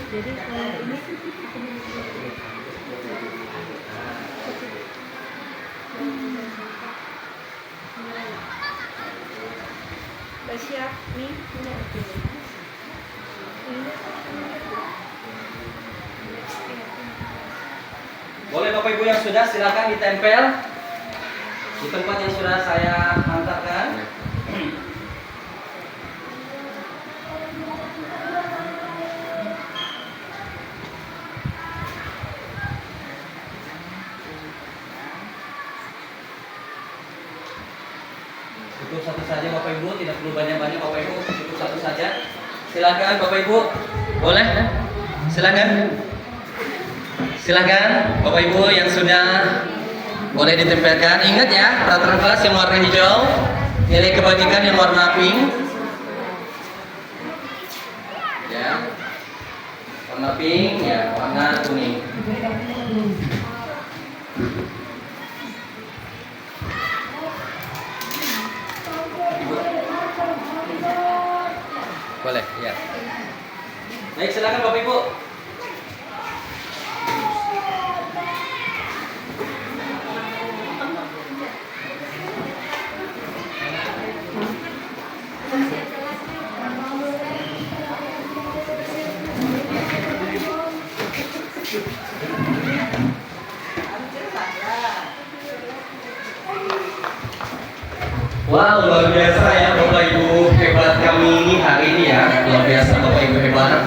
jadi kalau ini udah siap nih Boleh Bapak Ibu yang sudah, silakan ditempel di tempat yang sudah saya antarkan. Cukup satu saja Bapak Ibu, tidak perlu banyak-banyak Bapak Ibu, cukup satu saja. Silakan Bapak Ibu, boleh? Silakan. Silakan Bapak Ibu yang sudah, boleh ditempelkan. Ingat ya, peraturan kelas yang warna hijau, nilai kebajikan yang warna pink. Ya. Warna pink, ya, warna kuning. Boleh, ya. Baik, silakan Bapak Ibu. Wow, luar biasa ya Bapak Ibu hebat kami ini hari ini ya. Luar biasa Bapak Ibu hebat.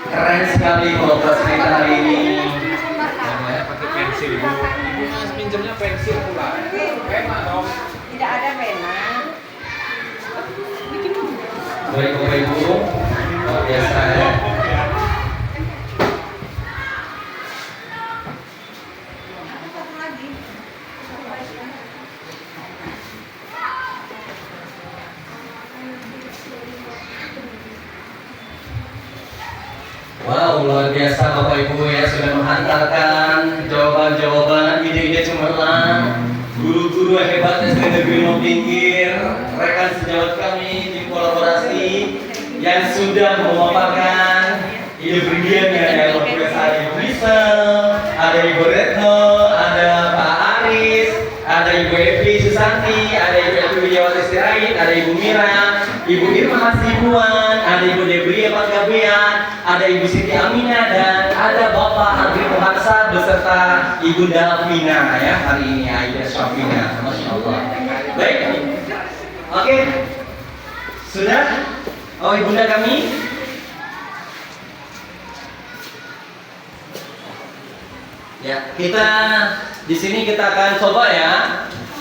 Keren sekali kolaborasi kita hari ini. Pakai pensil ibu. Ibu mas pinjamnya pensil pula. Pena dong. Tidak ada pena. Baik Bapak Ibu, luar biasa ya. Wow, luar biasa Bapak Ibu ya sudah menghantarkan jawaban-jawaban, ide-ide cemerlang. Guru-guru hebat SD Negeri Mau Pinggir, rekan sejawat kami di kolaborasi yang sudah memaparkan ide briliannya yang luar biasa. Ada Ibu Wisel, ada Ibu Retno, ada Pak Aris, ada Ibu Evi Susanti, ada Ibu Evi Widiawati Sirait, ada Ibu Mira, Ibu Irma Hasibuan, ada Ibu Debria Panggabean, ada Ibu Siti Aminah, dan ada Bapak Ardi Muharsad beserta Ibu Davina ya hari ini Aida Syafina. Masya Allah. Baik, oke, sudah. Oh ibunda kami. Ya, kita di sini kita akan coba ya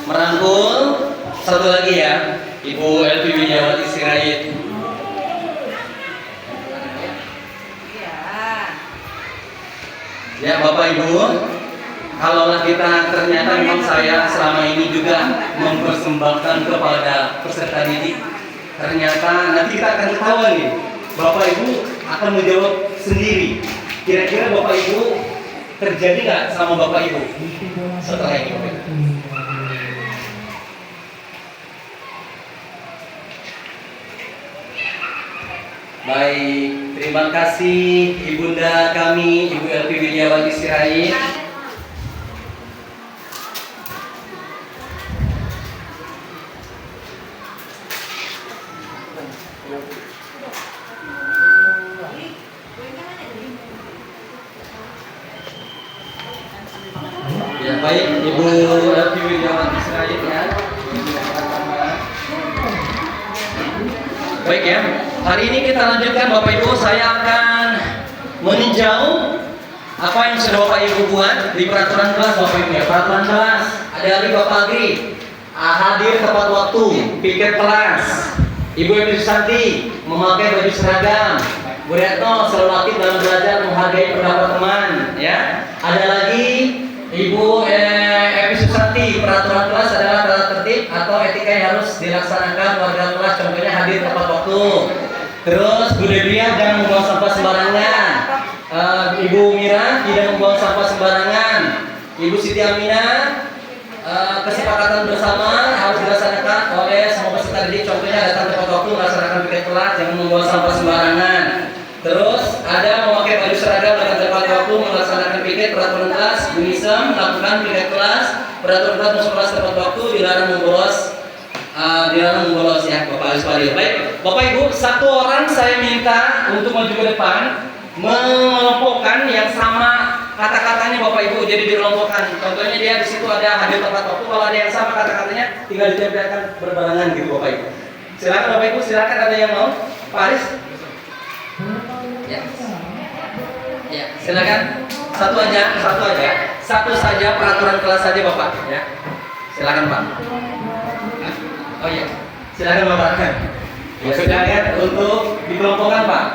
merangkul satu lagi ya, Ibu Elvi Widiawati Sirait. Ya Bapak Ibu, kalaulah kita ternyata memang saya selama ini juga mempersembahkan kepada peserta didik, ternyata nanti kita akan ketahuan nih, Bapak Ibu akan menjawab sendiri. Kira-kira Bapak Ibu terjadi nggak sama Bapak Ibu setelah ini? Bapak Ibu? Baik, terima kasih ibunda kami, Ibu Elvi Widiawati Sirait. Ya baik, Ibu Elvi Widiawati Sirait ya. Baik ya, hari ini kita lanjutkan Bapak Ibu. Saya akan meninjau apa yang sudah Bapak Ibu buat di peraturan kelas Bapak Ibu ya. Peraturan kelas ada dari Bapak Agri, hadir tepat waktu, piket kelas. Ibu Evi Susanti memakai baju seragam. Bu Retno selalu aktif dalam belajar, menghargai pendapat teman ya. Ada lagi Ibu Evi Susanti, peraturan kelas adalah tata tertib atau etika yang harus dilaksanakan warga kelas, contohnya hadir tepat waktu. Terus Bu Debria jangan membuang sampah sembarangan. Ibu Mira tidak membuang sampah sembarangan. Ibu Siti Aminah, kesepakatan bersama harus dilaksanakan oleh semua peserta didik, contohnya datang tepat waktu, melaksanakan piket kelas, jangan membuang sampah sembarangan. Terus ada memakai baju seragam dengan tepat waktu, melaksanakan piket. Peraturan kelas Bu Nisam melakukan piket kelas. Peraturan kelas masuk kelas tepat waktu, dilarang membolos. Dilarang membolos ya Bapak Iswari. Baik, Bapak Ibu, satu orang saya minta untuk maju ke depan mengelompokkan yang sama kata-katanya Bapak Ibu, jadi dirombokkan. Contohnya dia di situ ada hadir tepat waktu, kalau ada yang sama kata-katanya tinggal ditempelkan berbarengan gitu Bapak Ibu. Silakan Bapak Ibu, silakan ada yang mau. Pak Aris. Ya. Ya, silakan. Satu saja peraturan kelas saja Bapak ya. Silakan Pak. Oh iya. Silakan Bapak. Ya, silakan untuk dikelompokkan Pak.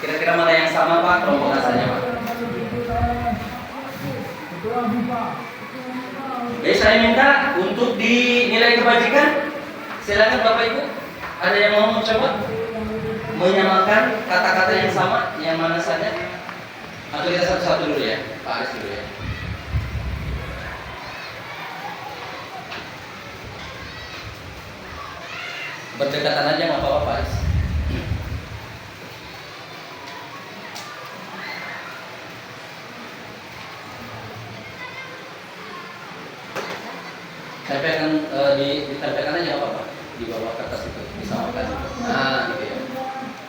Kira-kira mana yang sama Pak? Kelompokkan saja Pak. Jadi saya minta untuk dinilai kebajikan. Silakan Bapak Ibu. Ada yang mau mencoba menyamakan kata-kata yang sama, yang mana saja? Atau kita satu-satu dulu ya, Pak Aris dulu ya. Berdekatan aja nggak apa-apa Pak Aris. Tempelkan ditempelkan aja nggak apa-apa di bawah kertas itu, disamakan. Nah, gitu ya.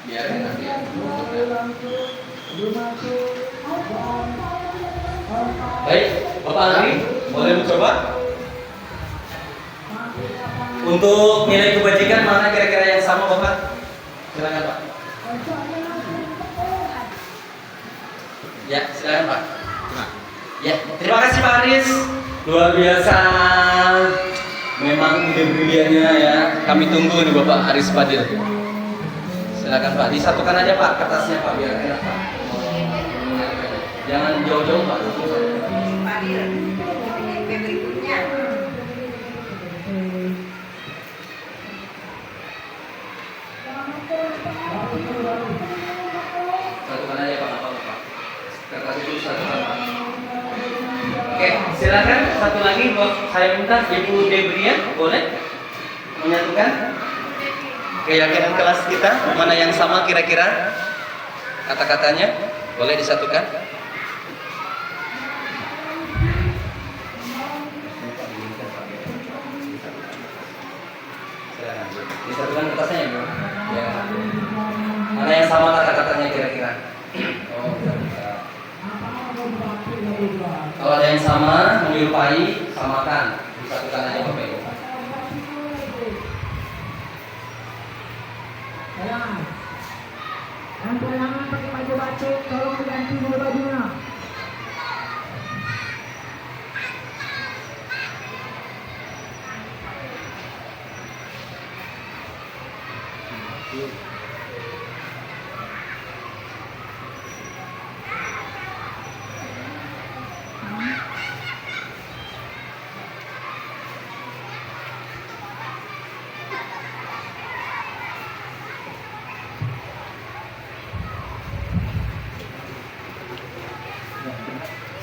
Biar enak ya. Baik, Bapak Agri, boleh mencoba? Untuk nilai kebajikan mana kira-kira yang sama Bapak? Silakan Pak. Ya, silakan Pak. Ya, terima kasih Pak Aris. Luar biasa. Memang ide briliannya ya. Kami tunggu nih Bapak Aris Fadil. Silakan Pak, disatukan aja Pak kertasnya Pak biar enak Pak. Jangan jauh-jauh Pak. Berikutnya. Satukan aja Pak, apa Pak? Kertas itu satukan Pak. Oke, silakan satu lagi buat saya minta Ibu Debria boleh menyatukan keyakinan kelas kita mana yang sama kira-kira kata-katanya boleh disatukan. Disatukan kertasnya ya, Bu? Ya. Mana yang sama kata-katanya kira-kira? Oh, bisa. Kalau ada yang sama, menyerupai, samakan. Disatukan aja Bapak Ibu. Yang perangan pakai baju batik, tolong diganti dulu bajunya.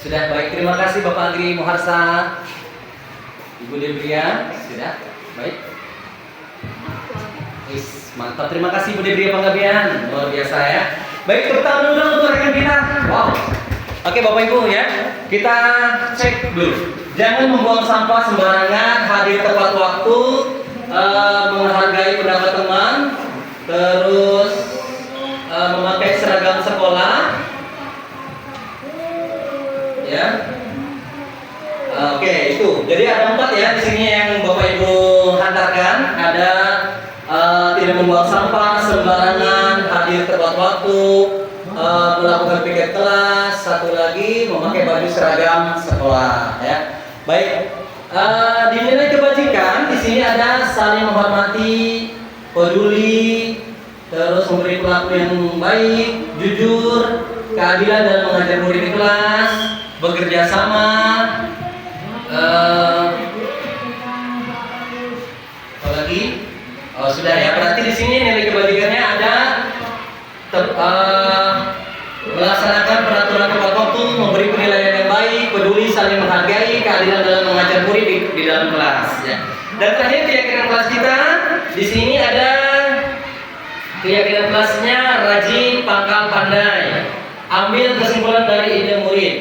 Sudah baik, terima kasih Bapak Agri Muharsa, Ibu Debria, sudah baik. Mantap, terima kasih Ibu Debria Panggabean, luar biasa ya. Baik, tepuk tangan dulu untuk rekan kita. Wow. Oke Bapak Ibu ya, kita cek dulu. Jangan membuang sampah sembarangan, hadir tepat waktu, menghargai pendapat teman, terus memakai seragam sekolah. Ya. Oke, itu. Jadi ada 4 ya di sini yang Bapak Ibu hantarkan. Ada tidak membuang sampah sembarangan, hadir tepat waktu, melakukan piket kelas, satu lagi memakai baju seragam sekolah. Ya. Baik. Di nilai kebajikan di sini ada saling menghormati, peduli, terus memberi perilaku yang baik, jujur, keadilan dalam mengajar murid di kelas, bekerja sama, apa lagi? Oh sudah ya. Berarti di sini nilai kebajikannya ada melaksanakan peraturan tepat waktu, memberi penilaian yang baik, peduli, saling menghargai, keadilan dalam mengajar murid di dalam kelas. Ya. Dan terakhir keyakinan kelas kita di sini ada keyakinan kelasnya rajin, pangkal, pandai. Ambil kesimpulan dari ide murid.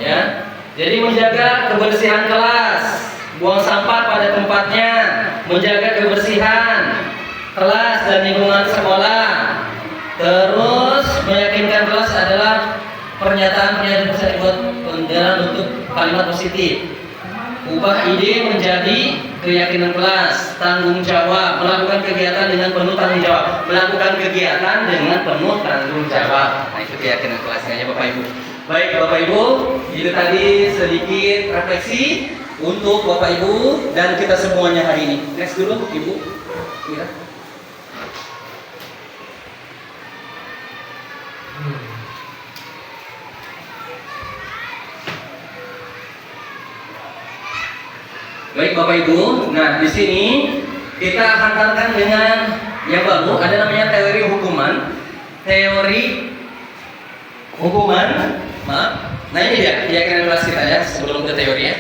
Ya, jadi menjaga kebersihan kelas, buang sampah pada tempatnya, menjaga kebersihan kelas dan lingkungan sekolah. Terus meyakinkan kelas adalah pernyataan bisa dibuat dalam bentuk kalimat positif. Ubah ide menjadi keyakinan kelas, tanggung jawab, melakukan kegiatan dengan penuh tanggung jawab, melakukan kegiatan dengan penuh tanggung jawab. Nah itu keyakinan kelasnya ya Bapak Ibu. Baik Bapak Ibu, itu tadi sedikit refleksi untuk Bapak Ibu dan kita semuanya hari ini. Next dulu Ibu. Mira. Baik Bapak Ibu, nah di sini kita hantarkan dengan yang baru, ada namanya teori hukuman. Maaf. Nah ini dia keyakinan kelas kita ya, sebelum ke teori ya.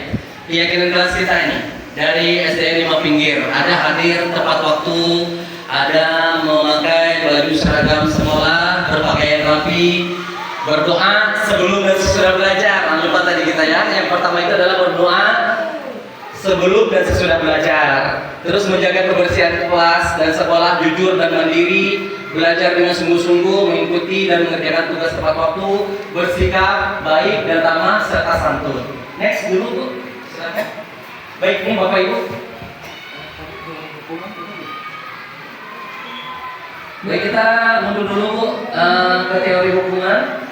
Keyakinan kelas kita ini dari SDN 5 Pinggir, ada hadir tepat waktu, ada memakai baju seragam sekolah, berpakaian rapi, berdoa sebelum dan sesudah belajar. Jangan lupa tadi kita ya, yang pertama itu adalah berdoa sebelum dan sesudah belajar. Terus menjaga kebersihan kelas dan sekolah, jujur dan mandiri, belajar dengan sungguh-sungguh, mengikuti dan mengerjakan tugas tepat waktu, bersikap baik dan ramah serta santun. Next dulu tuh, silakan. Baik, ini Bapak Ibu. Baik, kita mundur dulu ke teori hubungan.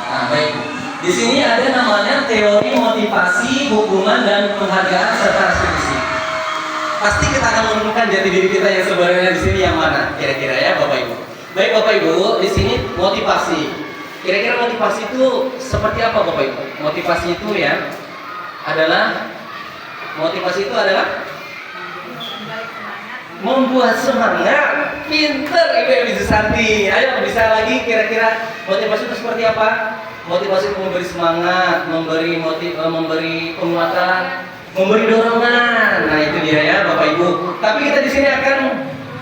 Nah, baik. Di sini ada namanya teori motivasi, hubungan, dan penghargaan serta restitusi. Pasti kita akan menemukan jati diri kita yang sebenarnya di sini yang mana, kira-kira ya, Bapak Ibu. Baik, Bapak Ibu, di sini motivasi. Kira-kira motivasi itu seperti apa, Bapak Ibu? Motivasi itu ya adalah membuat semangat. Pinter Ibu Susanti. Ayo, bisa lagi kira-kira motivasi itu seperti apa? Motivasi itu memberi semangat, memberi penguatan, memberi dorongan. Nah, itu dia ya, Bapak Ibu. Tapi kita di sini akan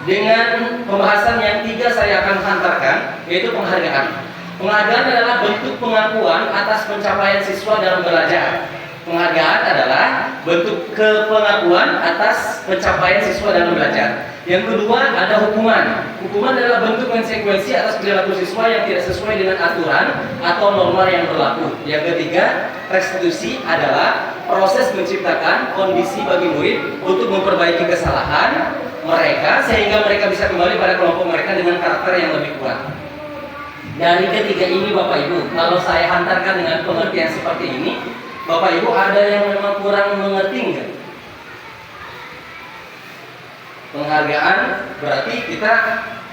dengan pembahasan yang 3 saya akan hantarkan, yaitu penghargaan. Penghargaan adalah bentuk pengakuan atas pencapaian siswa dalam belajar. Penghargaan adalah bentuk pengakuan atas pencapaian siswa dalam belajar. Yang kedua ada hukuman. Hukuman adalah bentuk konsekuensi atas perilaku siswa yang tidak sesuai dengan aturan atau norma yang berlaku. Yang ketiga, restitusi adalah proses menciptakan kondisi bagi murid untuk memperbaiki kesalahan mereka sehingga mereka bisa kembali pada kelompok mereka dengan karakter yang lebih kuat. Dari ketiga ini Bapak Ibu, kalau saya hantarkan dengan pengertian seperti ini, Bapak Ibu ada yang memang kurang mengerti enggak? Penghargaan berarti kita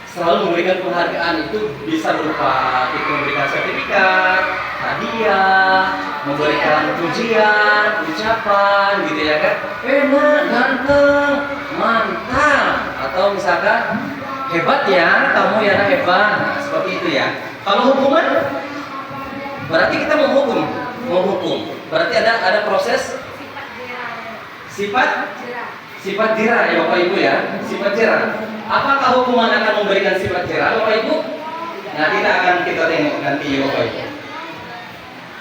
selalu memberikan penghargaan, itu bisa berupa kita memberikan sertifikat, hadiah, memberikan pujian, ucapan gitu ya kan? Enak, ganteng, mantap, atau misalkan hebat ya, kamu ya hebat. Nah, seperti itu ya. Kalau hukuman berarti kita menghukum. Berarti ada proses sifat jerah ya Bapak Ibu ya, sifat jerah. Apakah hukuman akan memberikan sifat jerah Bapak Ibu? Nah, kita tengok nanti ya Bapak Ibu.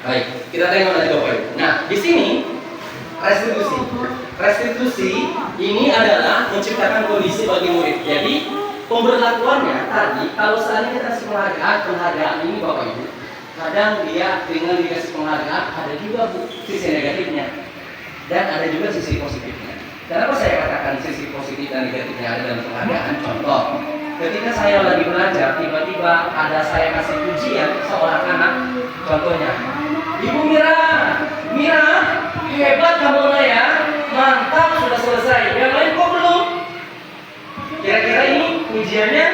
Baik, kita tengok nanti Bapak Ibu. Nah, di sini restitusi ini adalah menciptakan kondisi bagi murid. Jadi pemberlakuannya tadi, kalau seandainya kita kasih penghargaan ini Bapak Ibu, kadang dia dengan dikasih penghargaan ada juga sisi negatifnya dan ada juga sisi positifnya. Kenapa saya katakan sisi positif dan negatifnya ada dalam penghargaan? Contoh, ketika saya lagi belajar, tiba-tiba ada saya kasih pujian seorang anak, contohnya, Ibu Mira, hebat kamu ya, mantap, sudah selesai. Yang lain kok belum? Kira-kira ini pujiannya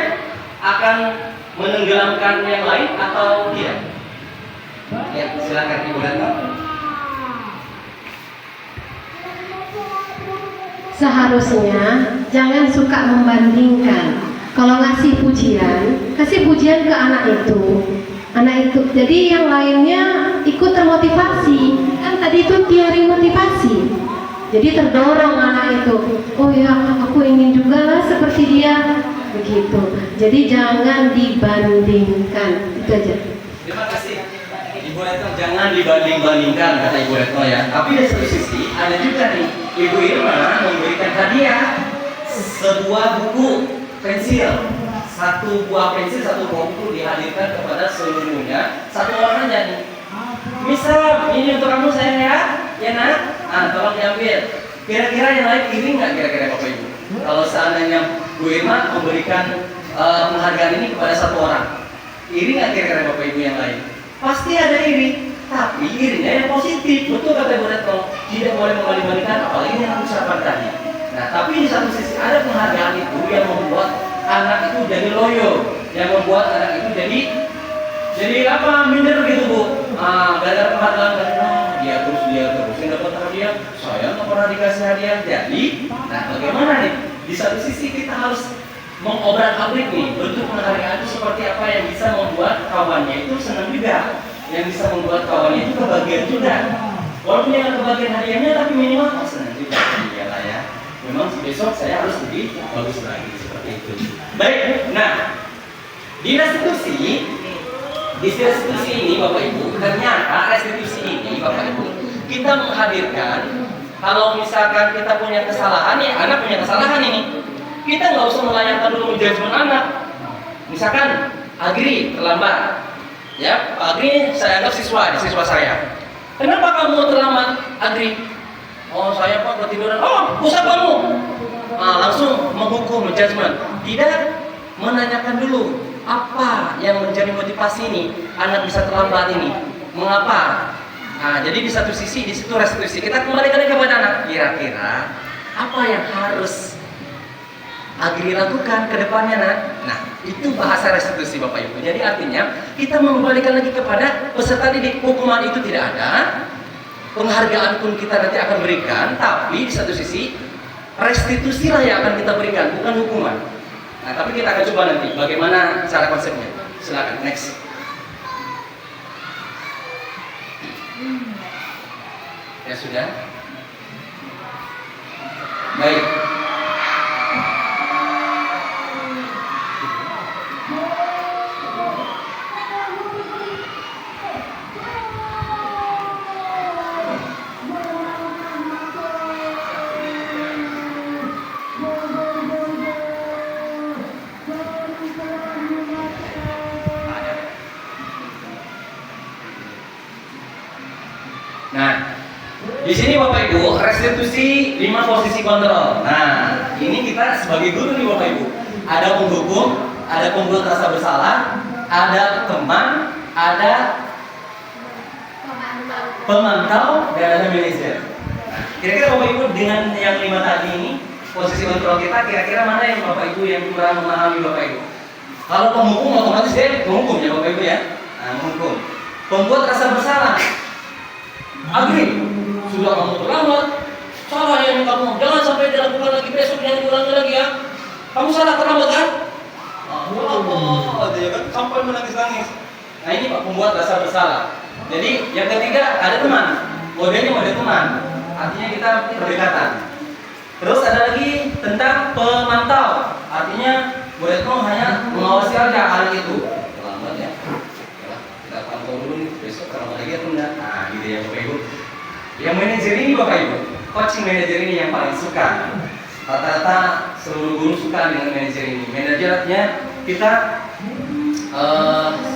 akan menenggelamkan yang lain atau tidak? Ya, silakan Ibu Retno. Seharusnya jangan suka membandingkan. Kalau ngasih pujian, kasih pujian ke anak itu. Jadi yang lainnya ikut termotivasi. Kan tadi itu teori motivasi. Jadi terdorong anak itu. Oh ya, aku ingin juga lah seperti dia. Begitu. Jadi jangan dibandingkan. Itu aja. Terima kasih Ibu Retno, jangan dibanding-bandingkan kata Ibu Retno ya. Tapi dari satu sisi ada juga nih Ibu Irma memberikan hadiah sebuah buku pensil, satu buah buku dihadirkan kepada seluruhnya, satu orang aja nih. Misal ini untuk kamu sayang ya nak, tolong diambil. Kira-kira yang lain iri nggak kira-kira Bapak Ibu? Kalau seandainya Bu Irma memberikan penghargaan ini kepada satu orang, iri nggak kira-kira Bapak Ibu yang lain? Pasti ada iri, tapi irinya yang positif. Betul kata Ibu Retno, tidak boleh membanding-bandingkan, apalagi yang ucapan tadi. Nah, tapi di satu sisi ada penghargaan itu yang membuat anak itu jadi loyo, yang membuat anak itu jadi apa, minder gitu Bu. Gara-gara penghargaan dia terus yang dapat hadiah, saya nggak pernah dikasih hadiah. Jadi, nah bagaimana nih? Di satu sisi kita harus mengobrak-abrik nih bentuk penghargaan itu seperti apa yang bisa membuat kawannya itu senang juga, yang bisa membuat kawannya itu kebagian juga. Walaupun jangan kebagian hadiahnya, tapi minimal senang juga lah ya. Memang besok saya harus lebih bagus lagi seperti itu. Baik, nah di restitusi ini Bapak Ibu, ternyata restitusi ini Bapak Ibu kita menghadirkan kalau misalkan kita punya kesalahan ya, anak punya kesalahan ini, kita nggak usah melayangkan dulu menjudgment anak. Misalkan Agri terlambat, ya Pak Agri saya anggap siswa saya. Kenapa kamu terlambat Agri? Oh saya Pak ketiduran. Oh usah kamu. langsung menghukum, judgment. Tidak menanyakan dulu apa yang menjadi motivasi ini anak bisa terlambat ini, mengapa? Nah, jadi di satu sisi di situ restitusi. Kita kembalikan lagi kepada anak. Kira-kira apa yang harus Agri lakukan ke depannya, nak? Nah, itu bahasa restitusi, Bapak Ibu. Jadi artinya kita mengembalikan lagi kepada peserta didik. Hukuman itu tidak ada, penghargaan pun kita nanti akan berikan, tapi di satu sisi restitusilah yang akan kita berikan, bukan hukuman. Nah, tapi kita akan coba nanti bagaimana cara konsepnya. Silakan, next. Ya sudah. Baik. Nah, di sini Bapak Ibu, restitusi 5 posisi kontrol. Nah, ini kita sebagai guru nih Bapak Ibu. Ada penghukum, ada pembuat rasa bersalah, ada teman, ada pemantau, dan ada manajer. Nah, kira-kira Bapak Ibu dengan yang 5 tadi ini, posisi kontrol kita kira-kira mana yang Bapak Ibu yang kurang memahami Bapak Ibu? Kalau penghukum otomatis dia menghukum ya Bapak Ibu ya. Nah, menghukum. Pembuat rasa bersalah. Agri, sudah kamu terlambat. Salah yang kamu, jangan sampai dilakukan lagi besok, jangan diulangi lagi ya. Kamu salah terlambat kan? Ya kan sampai menangis-nangis. Nah ini Pak, pembuat rasa bersalah. Jadi yang ketiga ada teman. Modelnya ada teman. Artinya kita berdekatan. Terus ada lagi tentang pemantau. Artinya murid kamu hanya mengawasi aja hal itu. Terlambat ya. Kita pantau dulu nih besok kalau lagi atau enggak. Nah gitu ya Bapak Ibu. Yang manajer ini Bapak Ibu, coaching manajer ini yang paling suka. Rata-rata seluruh guru suka dengan manajer ini. Manajer artinya kita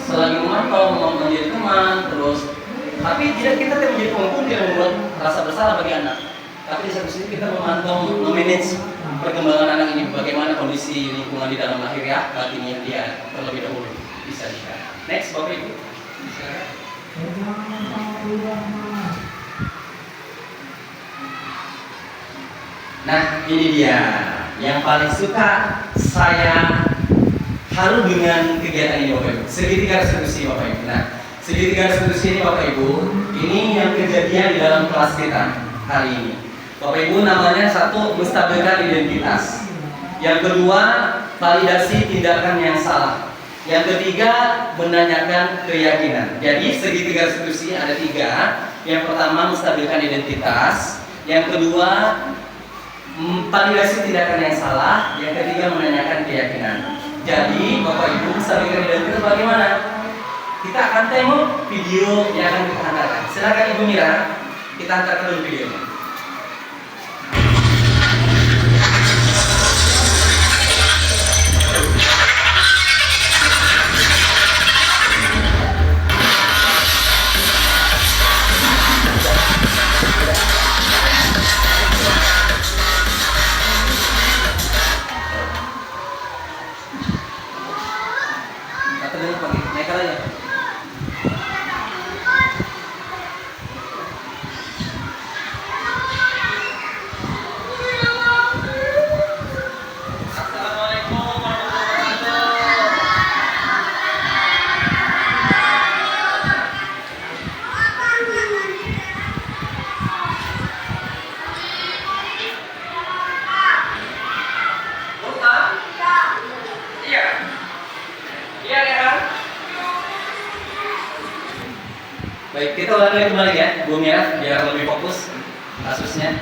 selagi memantau, menjadi teman, terus tapi tidak kita tidak menjadi penghukum, tidak membuat rasa bersalah bagi anak. Tapi di satu sisi kita memantau, memanage perkembangan anak ini, bagaimana kondisi lingkungan di dalam lahir ya, batinnya dia terlebih dahulu bisa dilihat. Next Bapak Ibu. Nah ini dia yang paling suka saya haru dengan kegiatan ini Bapak Ibu. Segitiga restitusi Bapak Ibu. Nah segitiga restitusi ini Bapak Ibu, ini yang kejadian di dalam kelas kita hari ini. Bapak Ibu namanya satu menstabilkan identitas. Yang kedua validasi tindakan yang salah. Yang ketiga menanyakan keyakinan. Jadi segitiga restitusi ada 3. Yang pertama menstabilkan identitas. Yang kedua validasi tindakan yang salah. Yang ketiga menanyakan keyakinan. Jadi Bapak Ibu menstabilkan identitas bagaimana? Kita akan tengok video yang akan kita hantarkan. Silakan Ibu Mira, kita hantarkan dulu videonya. Baik, kita ulangi kembali ya, Bu Mira, biar lebih fokus kasusnya.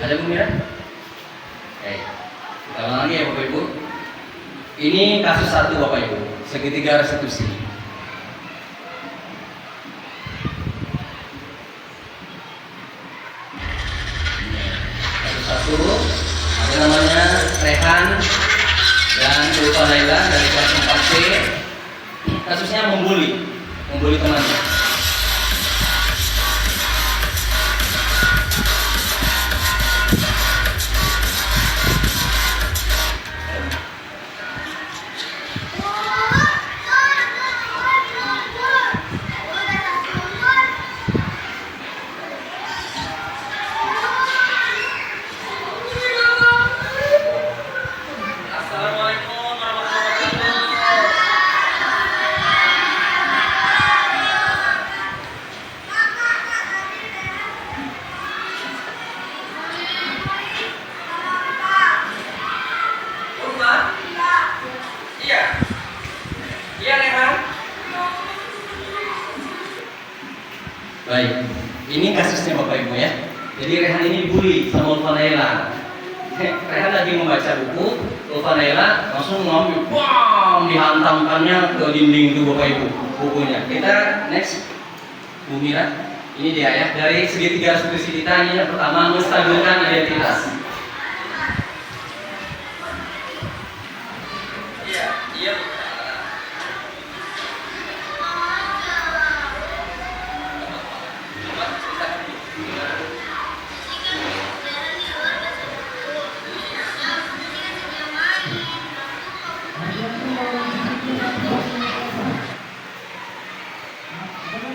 Ada Bu Mira? Baik. Ini kasus 1 Bapak Ibu, segitiga restitusi. Kasus 1 ada namanya Rehan dan Ulfa Laila dari kelas 4C. Kasusnya membuli temannya. Baik, ini kasusnya Bapak Ibu ya. Jadi Rehan ini dibully sama Ulfa Laila. Rehan lagi membaca buku, Ulfa Laila langsung ngambil, bam, dihantamkannya ke dinding itu Bapak Ibu bukunya. Kita next, Bu Mira. Ini dia ya. Dari segitiga restitusi kita ini yang pertama menstabilkan identitas. Iya.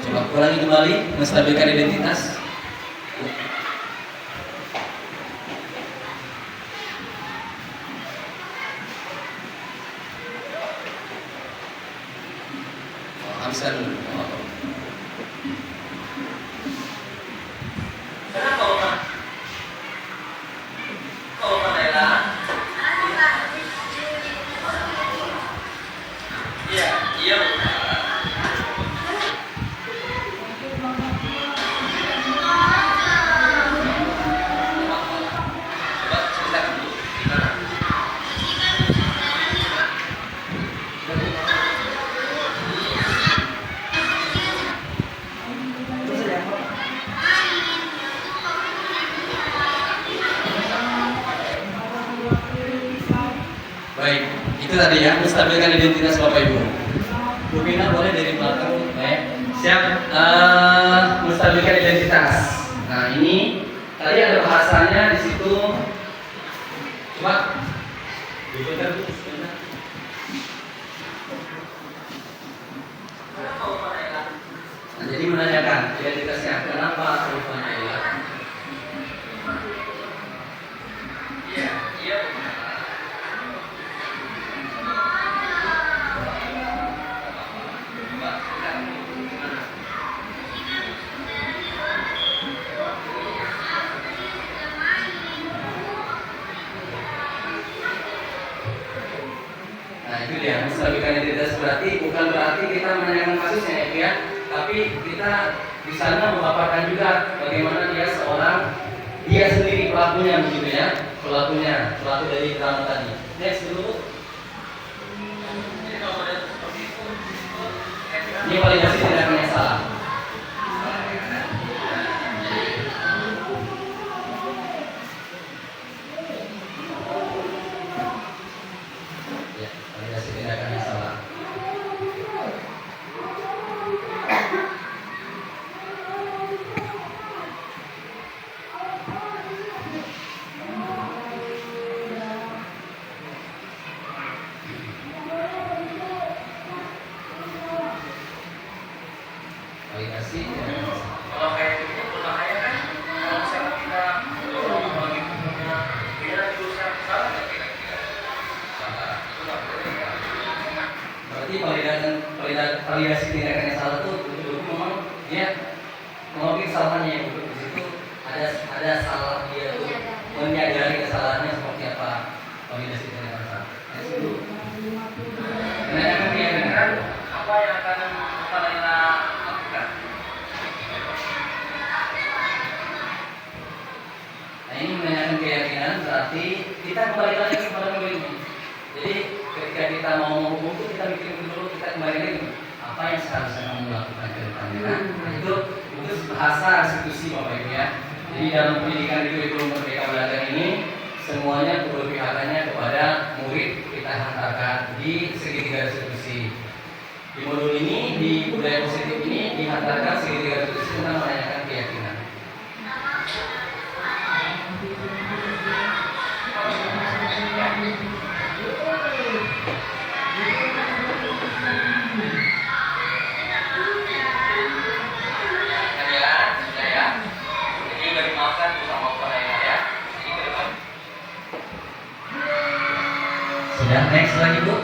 Coba ulangi kembali, menstabilkan identitas. Habiskan dulu. Kenapa Oma? Oma Laila? Iya. Baik, itu tadi ya, menstabilkan identitas Bapak Ibu. Bu Bina boleh dari belakang, baik. Siap, menstabilkan identitas. Nah ini tadi ada bahasanya di situ. Coba diputar Bu, sebentar. Nah, jadi menanyakan identitasnya, kenapa Ulfa Laila? Iya. Nah itu dia, menstabilkan identitas bukan berarti kita menanyakan kasusnya ya, tapi kita di sana memaparkan juga bagaimana dia sendiri pelakunya begitu ya, pelaku dari drama tadi. Next dulu. Ini validasi tindakan yang salah. Validasi tindakan yang salah. Validasi tindakan yang salah. Kalau kayak gitu berbahaya kan? Kalau misalnya kita bagi punya dia dosa salah nggak kira-kira? Salah, itu nggak boleh ya. Berarti validasi tindakan yang salah itu betul-betul memang dia mengakui kesalahannya yang betul. Di situ ada salah dia tuh menyadari kesalahannya seperti apa. Validasi tindakan salah. Yang dulu. Menanyakan keyakinan Apa yang akan Ulfa Laila lakukan? Nah ini menanyakan keyakinan berarti kita kembali lagi kepada muridnya. Jadi ketika kita mau menghukum itu kita bikin dulu, kita kembali lagi apa yang seharusnya kamu lakukan ke depannya. Nah, itu bahasa restitusi Bapak Ibu ya. Jadi dalam pendidikan itu Merdeka Belajar ini semuanya keberpihakannya kepada murid kita hantarkan di segitiga restitusi. Di modul ini, di budaya positif ini dihantarkan segitiga restitusi tentang menanyakan keyakinan. Sudah, next lagi Bu.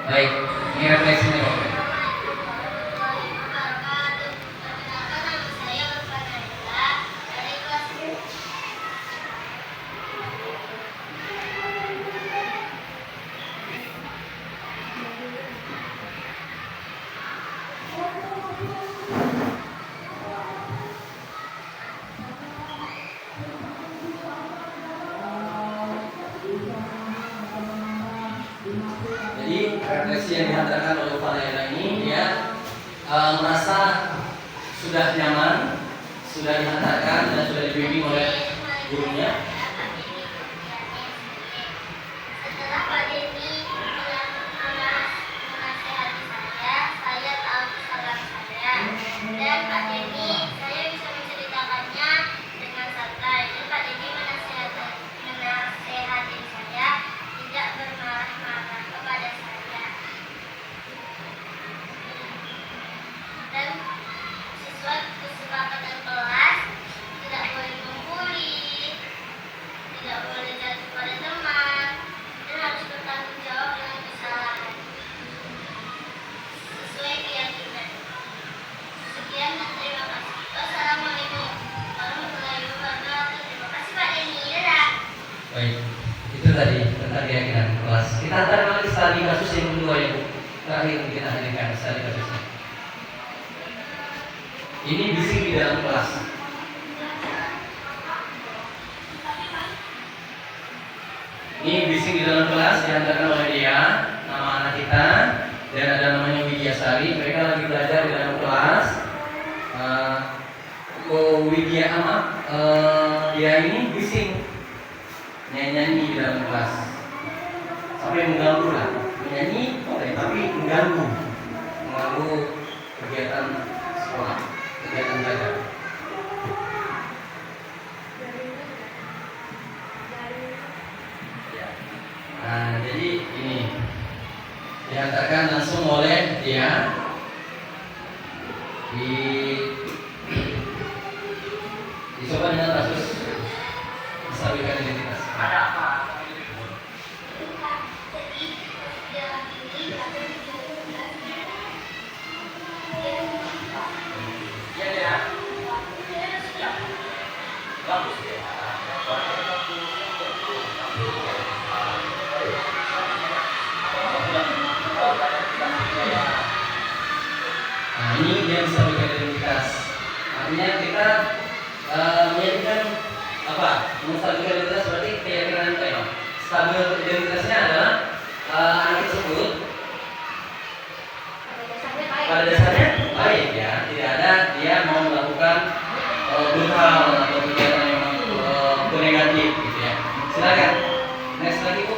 Baik, ini refleksinya Bapak. Jadi refleksi yang dihantarkan oleh Falaila ini dia merasa sudah nyaman, sudah dihantarkan dan sudah dibimbing oleh gurunya. Setelah Pak Denny menasihati saya tahu kesalahan saya, dan Pak Denny saya bisa menceritakannya dengan santai. Dan Pak Denny menasihati saya tidak bermarah-marah kepada saya. Dan sesuai kesepakatan kelas, tidak boleh membuli, tidak boleh jatuh pada teman, dan harus bertanggung jawab dengan kesalahan sesuai keyakinan. Sekian dan terima kasih. Wassalamualaikum warahmatullahi wabarakatuh. Terima kasih Pak Denny. Dadah. Baik, itu tadi tentang keyakinan kelas. Kita antar lagi studi kasus yang kedua ya Bu. Terakhir kita hadirkan studi kasusnya. Ini bising di dalam kelas. Ini bising di dalam kelas dihantarkan oleh dia, nama anak kita, dan ada namanya Widyasari. Mereka lagi belajar di dalam kelas. Dia ini bising nyanyi di dalam kelas sampai mengganggu lah. Menyanyi boleh, tapi mengganggu kegiatan sekolah, kegiatan belajar. Nah, jadi ini dihantarkan langsung oleh dia dicoba dengan kasus menstabilkan identitas. Ada apa? Ya ya. Ya. Bagus ya. Nah, ini dia menstabilkan identitas. Artinya kita menjadikan apa? Menstabilkan identitas berarti keyakinan kita. Stabil identitasnya adalah anak tersebut pada dasarnya baik ya, tidak ada dia mau melakukan brutal atau kegiatan yang negatif gitu ya. Silakan. Next lagi Bu.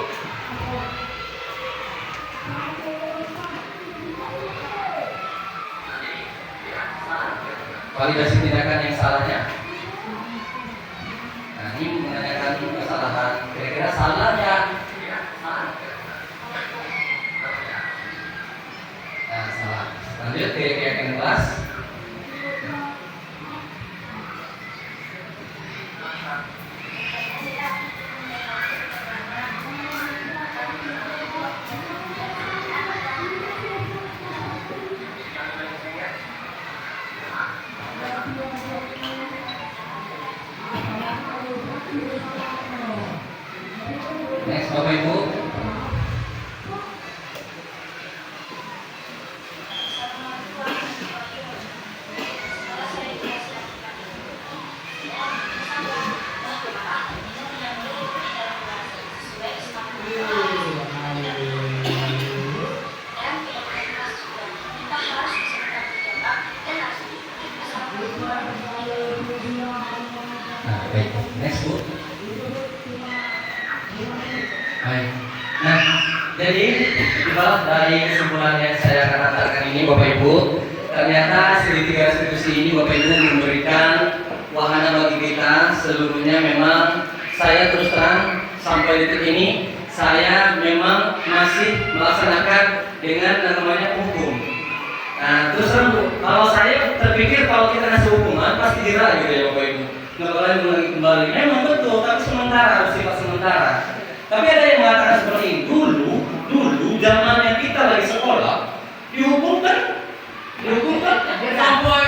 Validasi tindakan yang salahnya. Nah, ini menanyakan kesalahan. Kira-kira salah ya? Nah, salah. Lanjut ke keyakinan kelas. Next Bapak Ibu. Nah, baik. Next, Bu. Baik. Nah, jadi itulah dari kesimpulan yang saya akan katakan ini, Bapak Ibu. Ternyata segitiga restitusi ini Bapak Ibu memberikan wahana bagi kita. Seluruhnya memang saya terus terang sampai detik ini saya memang masih melaksanakan dengan namanya hukum. Nah, terus terang Bu, kalau saya terpikir kalau kita ngasih hukuman pasti jerah gitu ya Bapak Ibu. Nggak boleh mengulangi kembali. Memang betul, tapi sementara, bersifat sementara. Tapi ada yang mengatakan seperti ini. Dulu zamannya kita lagi sekolah, dihukumkan sampai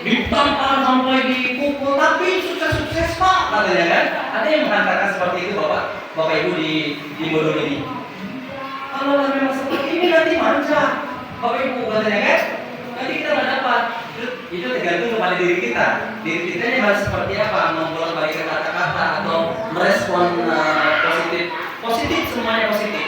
ditampar, sampai dipukul, tapi sukses Pak, katanya kan. Ada yang mengatakan seperti itu Bapak Ibu di Bodong ini. Kalau memang seperti ini nanti manja, Bapak Ibu katanya kan. Nanti kita nggak dapat. Itu tergantung kepada diri kita. Diri kita ini harus seperti apa, membolak-balik kata-kata atau merespon positif semuanya positif.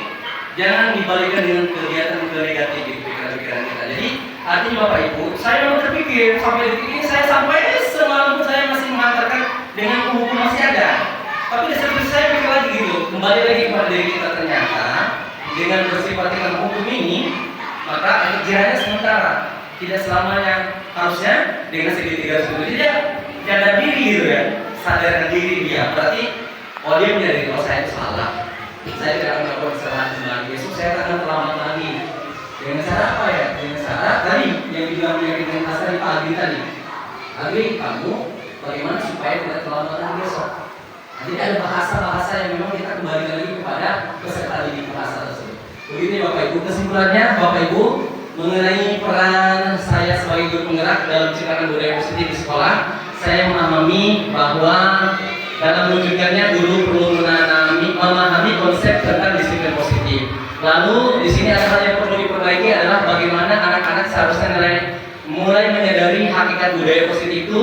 Jangan dibalikkan dengan kegiatan negatif di pikiran-pikiran kita. Jadi artinya Bapak Ibu, saya mau terpikir sampai detik ini sampai semalam saya masih mengatakan dengan hukum masih ada. Tapi di satu sisi saya pikir lagi gitu, kembali lagi kepada diri kita ternyata dengan bersifat dengan hukum ini maka kerjanya sementara. Tidak selamanya harusnya dengan segitiga restitusi dia sadar diri gitu ya, sadarkan diri dia. Berarti dia menyadari saya itu salah, saya tidak akan melakukan kesalahan lagi, besok saya akan terlambat lagi. Dengan cara apa ya? Dengan cara tadi yang dibilang meyakinkan pasal di pagi tadi. Lagi kamu bagaimana supaya tidak terlambat lagi besok? Jadi ada bahasa-bahasa yang memang kita kembali lagi kepada peserta didik bahasa tersebut. Begitu Bapak Ibu, kesimpulannya Bapak Ibu mengenai peran saya sebagai guru penggerak dalam menciptakan budaya positif di sekolah, saya memahami bahwa dalam mewujudkannya guru perlu memahami konsep tentang disiplin positif. Lalu di sini ada hal yang perlu diperbaiki adalah bagaimana anak-anak seharusnya mulai menyadari hakikat budaya positif itu.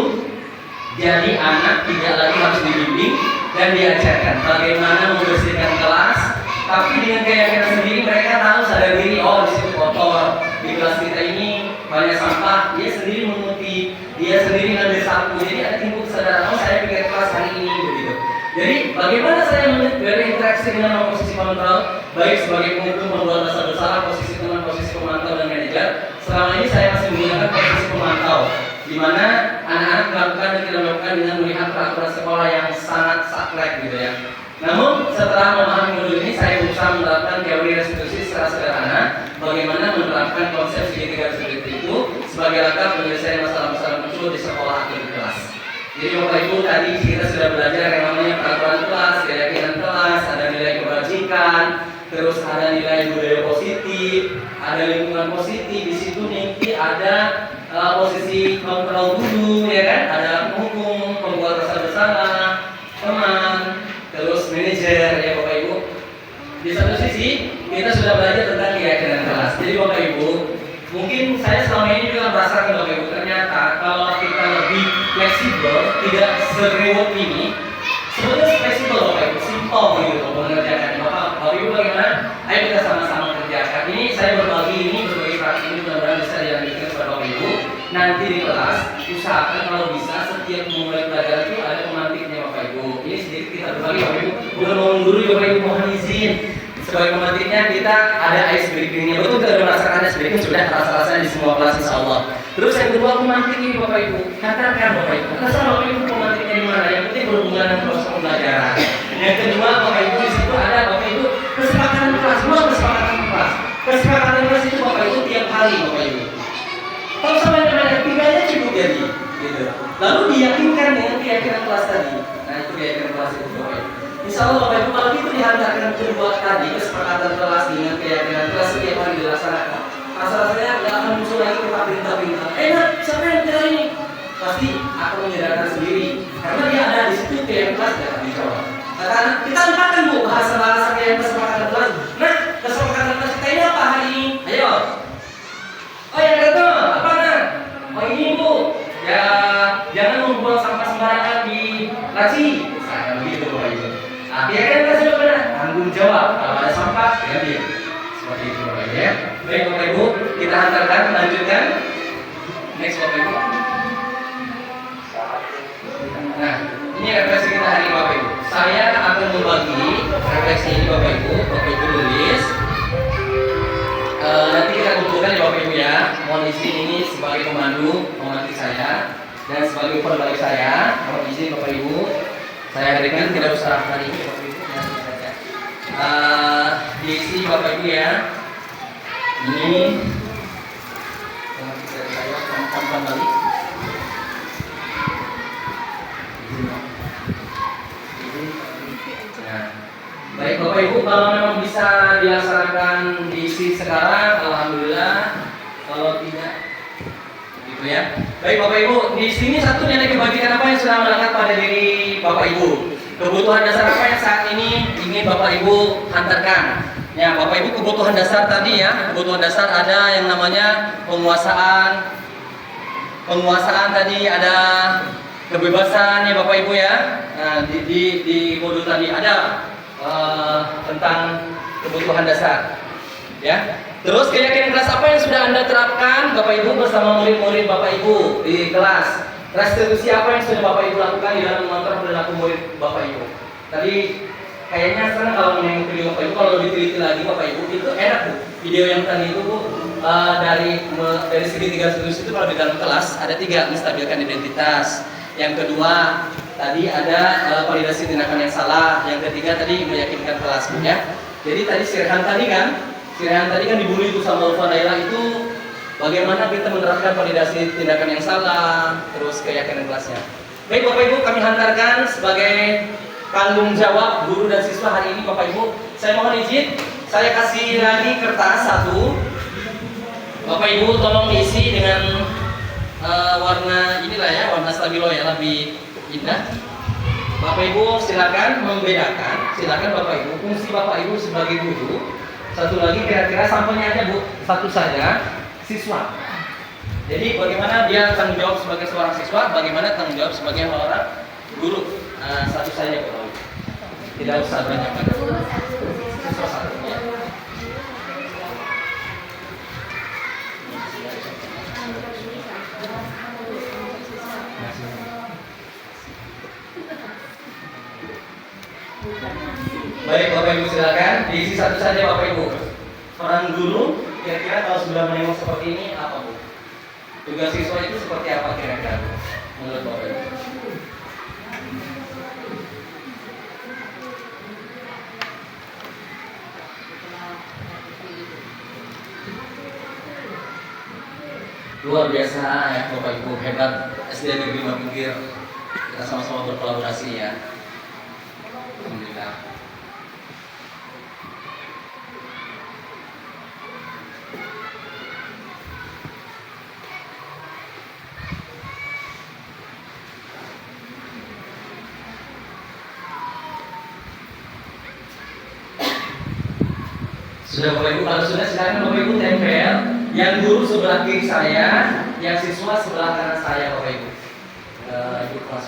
Jadi anak tidak lagi harus dibimbing dan diajarkan bagaimana membersihkan kelas, tapi dengan keyakinan sendiri mereka tahu sadar diri, oh di situ kotor, di kelas kita ini banyak sampah, dia sendiri mengutip, dia sendiri ngambil sapu, jadi ada timbul kesadaran, oh saya pikir kelas hari ini begitu. Jadi bagaimana saya berinteraksi dengan posisi kontrol, baik sebagai penghukum, pembuat rasa bersalah, posisi teman, posisi pemantau dan manajer. Selama ini saya masih menggunakan posisi pemantau, di mana anak-anak melakukan dan tidak melakukan dengan melihat peraturan sekolah yang sangat saklek gitu ya. Namun setelah memahami modul ini, saya berusaha menerapkan teori restitusi secara sederhana, bagaimana menerapkan konsep segitiga restitusi itu sebagai langkah penyelesaian masalah-masalah muncul di sekolah atau di kelas. Jadi Bapak Ibu, tadi kita sudah belajar yang namanya peraturan kelas, keyakinan kelas, ada nilai kebajikan, terus ada nilai budaya positif, ada lingkungan positif. Di situ nanti ada posisi kontrol guru, ya kan? Ada hukum, pembuat rasa bersalah, teman, terus manajer, ya Bapak Ibu. Di satu sisi kita sudah belajar tentang keyakinan kelas. Jadi Bapak Ibu, mungkin saya selama ini juga merasakan Bapak Ibu, ternyata kalau kita lebih fleksibel, tidak seribut ini, sebenarnya fleksibel Bapak Ibu, simpel gitu mengerjakan. Bapak Ibu bagaimana? Ayo kita sama-sama kerjakan. Ini saya berbagi praktik ini mudah-mudahan bisa dilanjutkan kepada Bapak Ibu. Nanti di kelas usahakan kalau bisa setiap memulai pelajaran itu ada pemantiknya Bapak Ibu. Ini sedikit kita berbagi Bapak Ibu, bukan mau menggurui Bapak Ibu, mohon izin. Sebagai pemantiknya kita ada ice breakingnya. Betul kita sudah merasakan ice breaking sudah rasa-rasanya di semua kelas insya Allah. Terus yang kedua pemantik ini Bapak Ibu, katakan Bapak Ibu, terserah Bapak Ibu pemantiknya di mana. Yang penting berhubungan dengan proses pembelajaran. Yang kedua Bapak Ibu di situ ada Bapak Ibu kesepakatan kelas, bukan kesepakatan kelas. Kesepakatan kelas itu Bapak Ibu tiap hari Bapak Ibu. Kalau sampai dengan tiganya cukup jadi, gitu. Lalu diyakinkan dengan keyakinan kelas tadi. Nah itu keyakinan kelas itu Bapak Ibu. Insya Allah Bapak Ibu kalau itu dihantarkan kedua tadi kesepakatan kelas dengan keyakinan kelas setiap hari dilaksanakan. Rasanya nggak akan muncul lagi perintah-perintah. Enak, siapa yang bicara ini? Pasti akan menyadarkan sendiri. Karena dia ada di situ keyakinan kelas tidak akan dicoba. Karena kita lupakan Bu bahasa-bahasa kayak kesepakatan kelas. Nah kesepakatan kelas kita ini apa hari ini? Ayo. Oh yang itu apa nah? Oh ini Bu. Ya jangan membuang sampah sembarangan di laci. Saya begitu Bapak Ibu. Nah, keyakinan kelas juga benar. Tanggung jawab kalau ada sampah diambil. Seperti itu Bapak Ibu ya. Baik Bapak Ibu, kita hantarkan lanjutkan. Next Bapak Ibu. saya akan membagi refleksi ini Bapak Ibu tulis. Nanti kita kumpulkan ya Bapak Ibu ya. Mohon izin ini sebagai pemandu saya dan sebagai perbalik saya. Mohon izin Bapak Ibu, saya hadirkan tidak usah hari ini Bapak Ibu nanti saja. Diisi Bapak Ibu ya. Ini saya kembali. Baik Bapak Ibu, kalau memang bisa dilaksanakan diisi sekarang, alhamdulillah. Kalau tidak, gitu ya. Baik Bapak Ibu, di sini satu nilai kebajikan apa yang sudah melekat pada diri Bapak Ibu? Kebutuhan dasar apa yang saat ini ingin Bapak Ibu hantarkan? Ya Bapak Ibu, kebutuhan dasar tadi ya, kebutuhan dasar ada yang namanya penguasaan tadi, ada kebebasan ya Bapak Ibu ya. Nah, di modul tadi ada tentang kebutuhan dasar ya. Terus keyakinan kelas apa yang sudah Anda terapkan Bapak Ibu bersama murid-murid Bapak Ibu di kelas? Restitusi apa yang sudah Bapak Ibu lakukan di dalam mengontrol perilaku murid Bapak Ibu? Tadi kayaknya sekarang kalau menengok video Bapak Ibu, kalau diteliti lagi Bapak Ibu, itu enak Bu. Video yang tadi itu Bu, dari segitiga restitusi itu kalau di dalam kelas ada 3, menstabilkan identitas. Yang kedua tadi ada validasi tindakan yang salah. Yang ketiga tadi meyakinkan kelas Bu ya. Jadi tadi Sirhan tadi kan dibully itu sama Ulfa Naila itu bagaimana kita menerapkan validasi tindakan yang salah, terus keyakinan kelasnya. Baik Bapak Ibu, kami hantarkan sebagai tanggung jawab guru dan siswa hari ini Bapak Ibu. Saya mohon izin, saya kasih lagi kertas 1. Bapak Ibu tolong diisi dengan warna inilah ya, warna stabilo ya, lebih indah. Bapak Ibu silakan membedakan, silakan Bapak Ibu fungsi Bapak Ibu sebagai guru. Satu lagi kira-kira sampelnya aja Bu, satu saja siswa. Jadi bagaimana dia tanggung jawab sebagai seorang siswa, bagaimana tanggung jawab sebagai seorang guru. Satu saja Bu, tidak usah banyak. Siswa satu ya. Baik Bapak Ibu silakan diisi satu saja Bapak Ibu. Peran guru kira-kira kalau sudah menengok seperti ini apa Bu? Tugas siswa itu seperti apa kira-kira menurut Bapak Ibu? Luar biasa ya Bapak Ibu, hebat SD Negeri Lima Pinggir. Kita sama-sama berkolaborasi ya. Alhamdulillah. Sudah Bapak Ibu, kalau sudah silakan Bapak Ibu tempel. Yang guru sebelah kiri saya, yang siswa sebelah kanan saya Bapak Ibu. Ibu kelas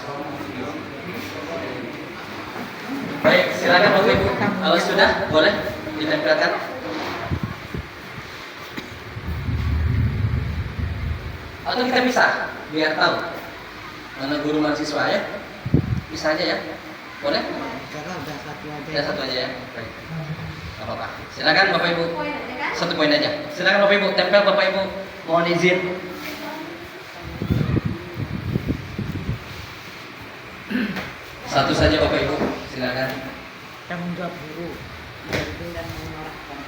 baik, silakan Bapak Ibu. Kalau sudah boleh ditempelkan. Atau kita pisah biar tahu mana guru mana siswa ya. Bisa aja ya. Boleh? Udah satu aja ya. Baik. Gak apa-apa. Silakan Bapak Ibu. Satu poin aja. Silakan Bapak Ibu tempel Bapak Ibu. Mohon izin. Satu saja Bapak Ibu. Silakan. Tanggung jawab guru dan mengarahkan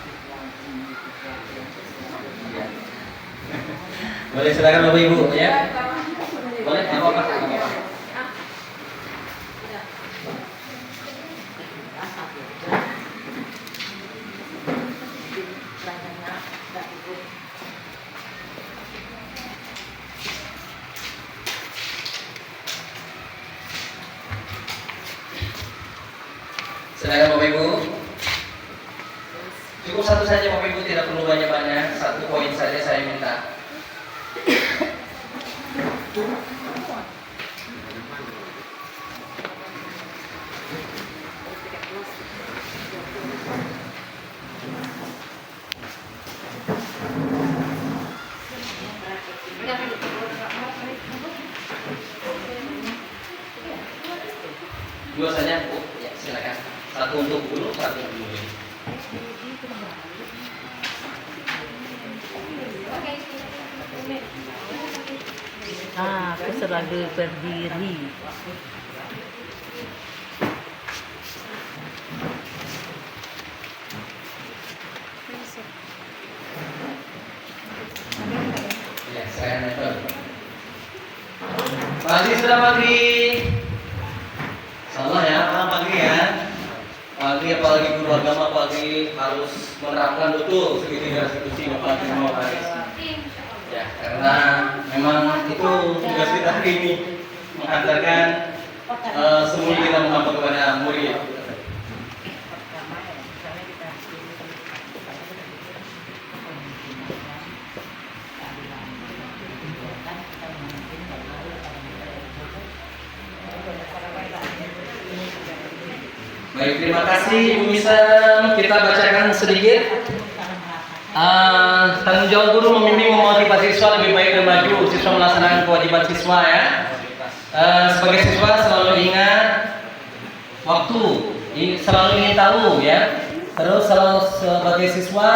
Boleh silakan Bapak Ibu ya. Boleh apa-apa. Silakan Bapak Ibu. Cukup satu saja Bapak Ibu, tidak perlu banyak-banyak. Satu poin saja saya minta. Dua saja Bu. Ya. Satu untuk guru, satu untuk murid. Aku selalu berdiri. Ya, saya nempel. Pagi sudah pagi. Salah ya, pagi ya. Pagi apalagi guru agama pagi harus menerapkan betul segitiga restitusi Bapak Haji Haris. Ya, karena memang itu tugas kita hari ini mengantarkan semua kita menghamba kepada murid. Baik, terima kasih Ibu Misam. Kita bacakan sedikit. Tanggung jawab guru membimbing memotivasi siswa lebih baik dan maju. Siswa melaksanakan kewajiban siswa ya. Sebagai siswa selalu ingat waktu, selalu ingin tahu ya. Terus selalu sebagai siswa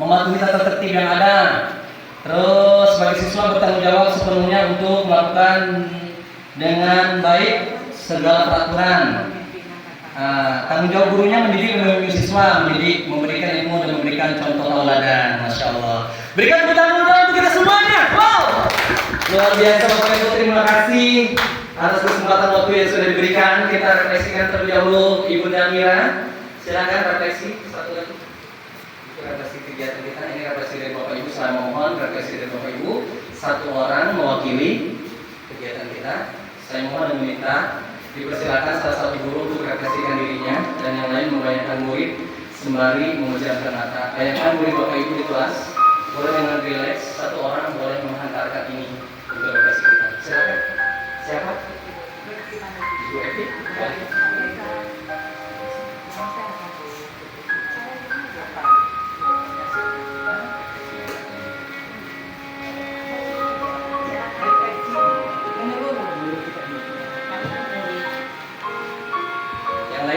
mematuhi tata tertib yang ada. Terus sebagai siswa bertanggung jawab sepenuhnya untuk melakukan dengan baik segala peraturan. Tanggung jawab gurunya mendidik dan membimbing siswa, mendidik, memberikan ilmu dan memberikan contoh tauladan. Masya Allah. Berikan tepuk tangan untuk kita semuanya. Wow, luar biasa Bapak Ibu. Terima kasih atas kesempatan waktu yang sudah diberikan. Kita refleksikan terlebih dahulu Ibu Damira. Silakan refleksi satu lagi. Itu refleksi kegiatan kita. Ini refleksi dari Bapak Ibu. Saya mohon refleksi dari Bapak Ibu. Satu orang mewakili kegiatan kita. Saya mohon dan meminta dipersilakan salah satu guru untuk merefleksikan dirinya dan yang lain membayangkan murid sembari memejamkan mata. Bayangkan murid Bapak Ibu di kelas, boleh dengan rileks, satu orang boleh menghantarkan ini untuk refleksi kita. Silakan. Siapa? Ibu Evi?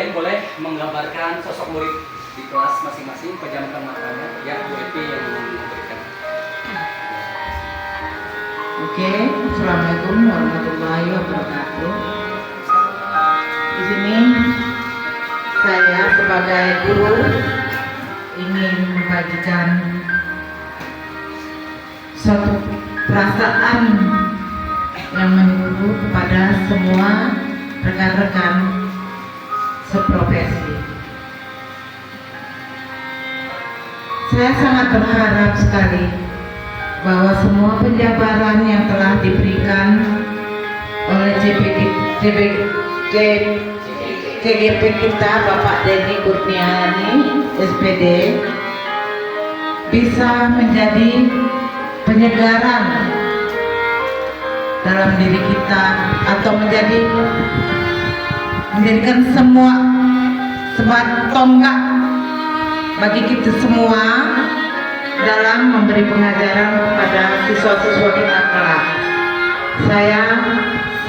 Boleh menggambarkan sosok murid di kelas masing-masing, pejamkan matanya ya. Bu Evi yang memberikan. Oke, Assalamualaikum warahmatullahi wabarakatuh. Di sini saya sebagai guru ingin membagikan suatu perasaan yang menyeluruh kepada semua rekan-rekan seprofesi. Saya sangat berharap sekali bahwa semua penjabaran yang telah diberikan oleh CGP kita Bapak Denny Kurniani SPD bisa menjadi penyegaran dalam diri kita atau menjadikan semua sebat tonggak bagi kita semua dalam memberi pengajaran kepada siswa-siswa kita kelak. Saya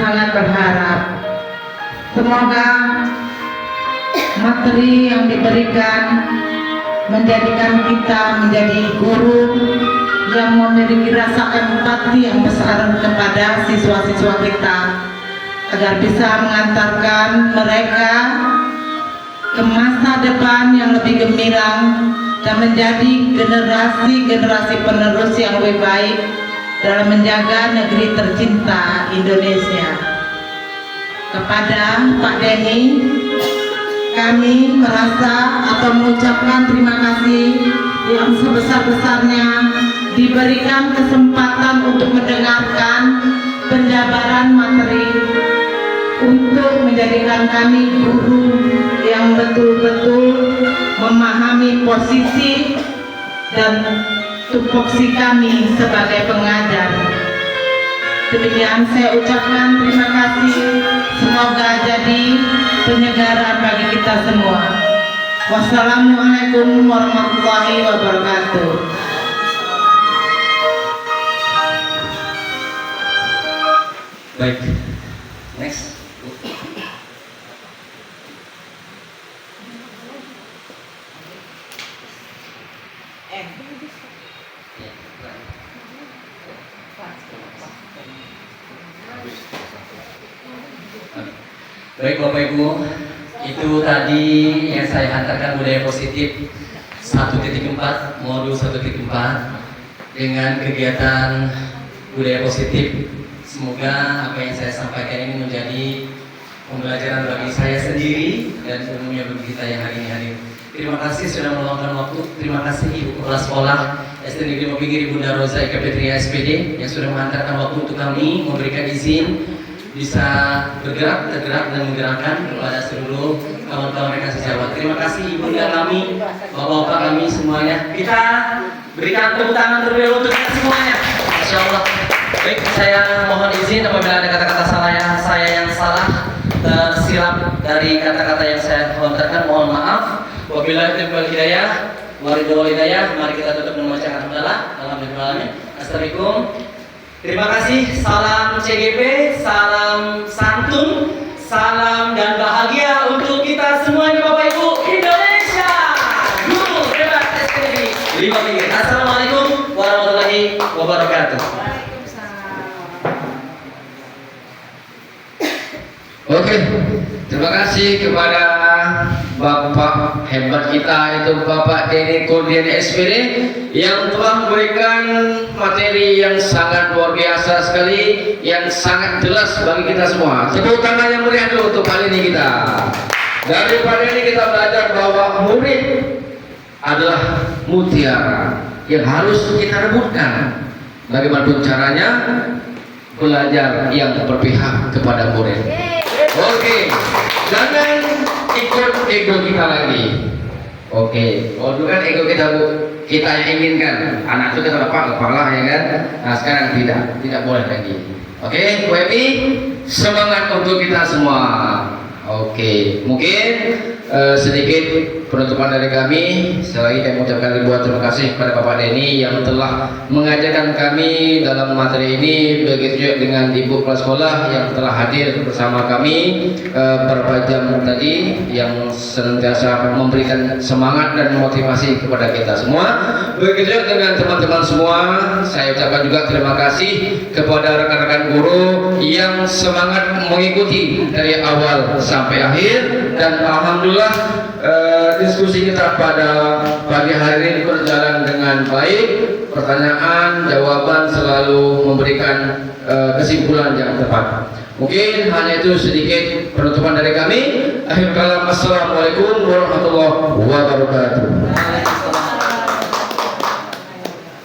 sangat berharap semoga materi yang diberikan menjadikan kita menjadi guru yang memiliki rasa empati yang besar kepada siswa-siswa kita, agar bisa mengantarkan mereka ke masa depan yang lebih gemilang dan menjadi generasi penerus yang lebih baik dalam menjaga negeri tercinta Indonesia. Kepada Pak Denny, kami merasa atau mengucapkan terima kasih yang sebesar-besarnya diberikan kesempatan untuk mendengarkan penjabaran materi untuk menjadikan kami guru yang betul-betul memahami posisi dan tupoksi kami sebagai pengajar. Demikian saya ucapkan terima kasih, semoga jadi penyegaran bagi kita semua. Wassalamualaikum warahmatullahi wabarakatuh. Baik, next. Baik Bapak Ibu, itu tadi yang saya hantarkan budaya positif 1.4, modul 1.4 dengan kegiatan budaya positif. Semoga apa yang saya sampaikan ini menjadi pembelajaran bagi saya sendiri dan umumnya bagi kita yang hari ini hadir. Terima kasih sudah meluangkan waktu. Terima kasih Ibu Kepala Sekolah SD Negeri Mapinggir Ibunda Rosa Ika Petria SPD yang sudah mengantarkan waktu untuk kami, memberikan izin bisa bergerak, tergerak dan menggerakkan kepada seluruh kawan-kawan rekan sejawat. Terima kasih Ibunda kami, Bapak-bapak kami semuanya. Kita berikan tepuk tangan terlebih dahulu untuk kita semuanya. Masya Allah. Baik, saya mohon izin apabila ada kata-kata saya yang salah tersilap dari kata-kata yang saya lontarkan, mohon maaf. Wabillahi taufiq wal hidayah, waridul hidayah. Mari kita tutup dengan membaca alhamdulillah. Alhamdulillah. Assalamualaikum. Terima kasih. Salam CGP, salam santun, salam dan bahagia untuk kita semuanya Bapak Ibu Indonesia. Guru hebat STNG 53. Assalamualaikum warahmatullahi wabarakatuh. Oke, terima kasih kepada Bapak hebat kita itu Bapak Denny Kurniadi SPD yang telah memberikan materi yang sangat luar biasa sekali, yang sangat jelas bagi kita semua. Tepuk tangan yang meriah dulu untuk kali ini kita. Daripada ini kita belajar bahwa murid adalah mutiara yang harus kita rebutkan. Bagaimanapun caranya, belajar yang berpihak kepada murid. Oke, jangan ikut ego kita lagi. Oke, dulu kan ego kita yang inginkan. Anak itu kita lepas ya kan. Nah sekarang tidak boleh lagi. Oke, WMI semangat untuk kita semua. Oke, mungkin sedikit penutupan dari kami. Sekali lagi kami mengucapkan ribuan terima kasih kepada Bapak Denny yang telah mengajarkan kami dalam materi ini. Begitu juga dengan Ibu Kepala Sekolah yang telah hadir bersama kami beberapa jam tadi, yang senantiasa memberikan semangat dan motivasi kepada kita semua. Begitu juga dengan teman-teman semua, saya ucapkan juga terima kasih kepada rekan-rekan guru yang semangat mengikuti dari awal sampai akhir. Dan alhamdulillah diskusi kita pada pagi hari ini berjalan dengan baik. Pertanyaan, jawaban selalu memberikan kesimpulan yang tepat. Mungkin hanya itu sedikit penutupan dari kami. Akhir kalam, assalamualaikum warahmatullahi wabarakatuh.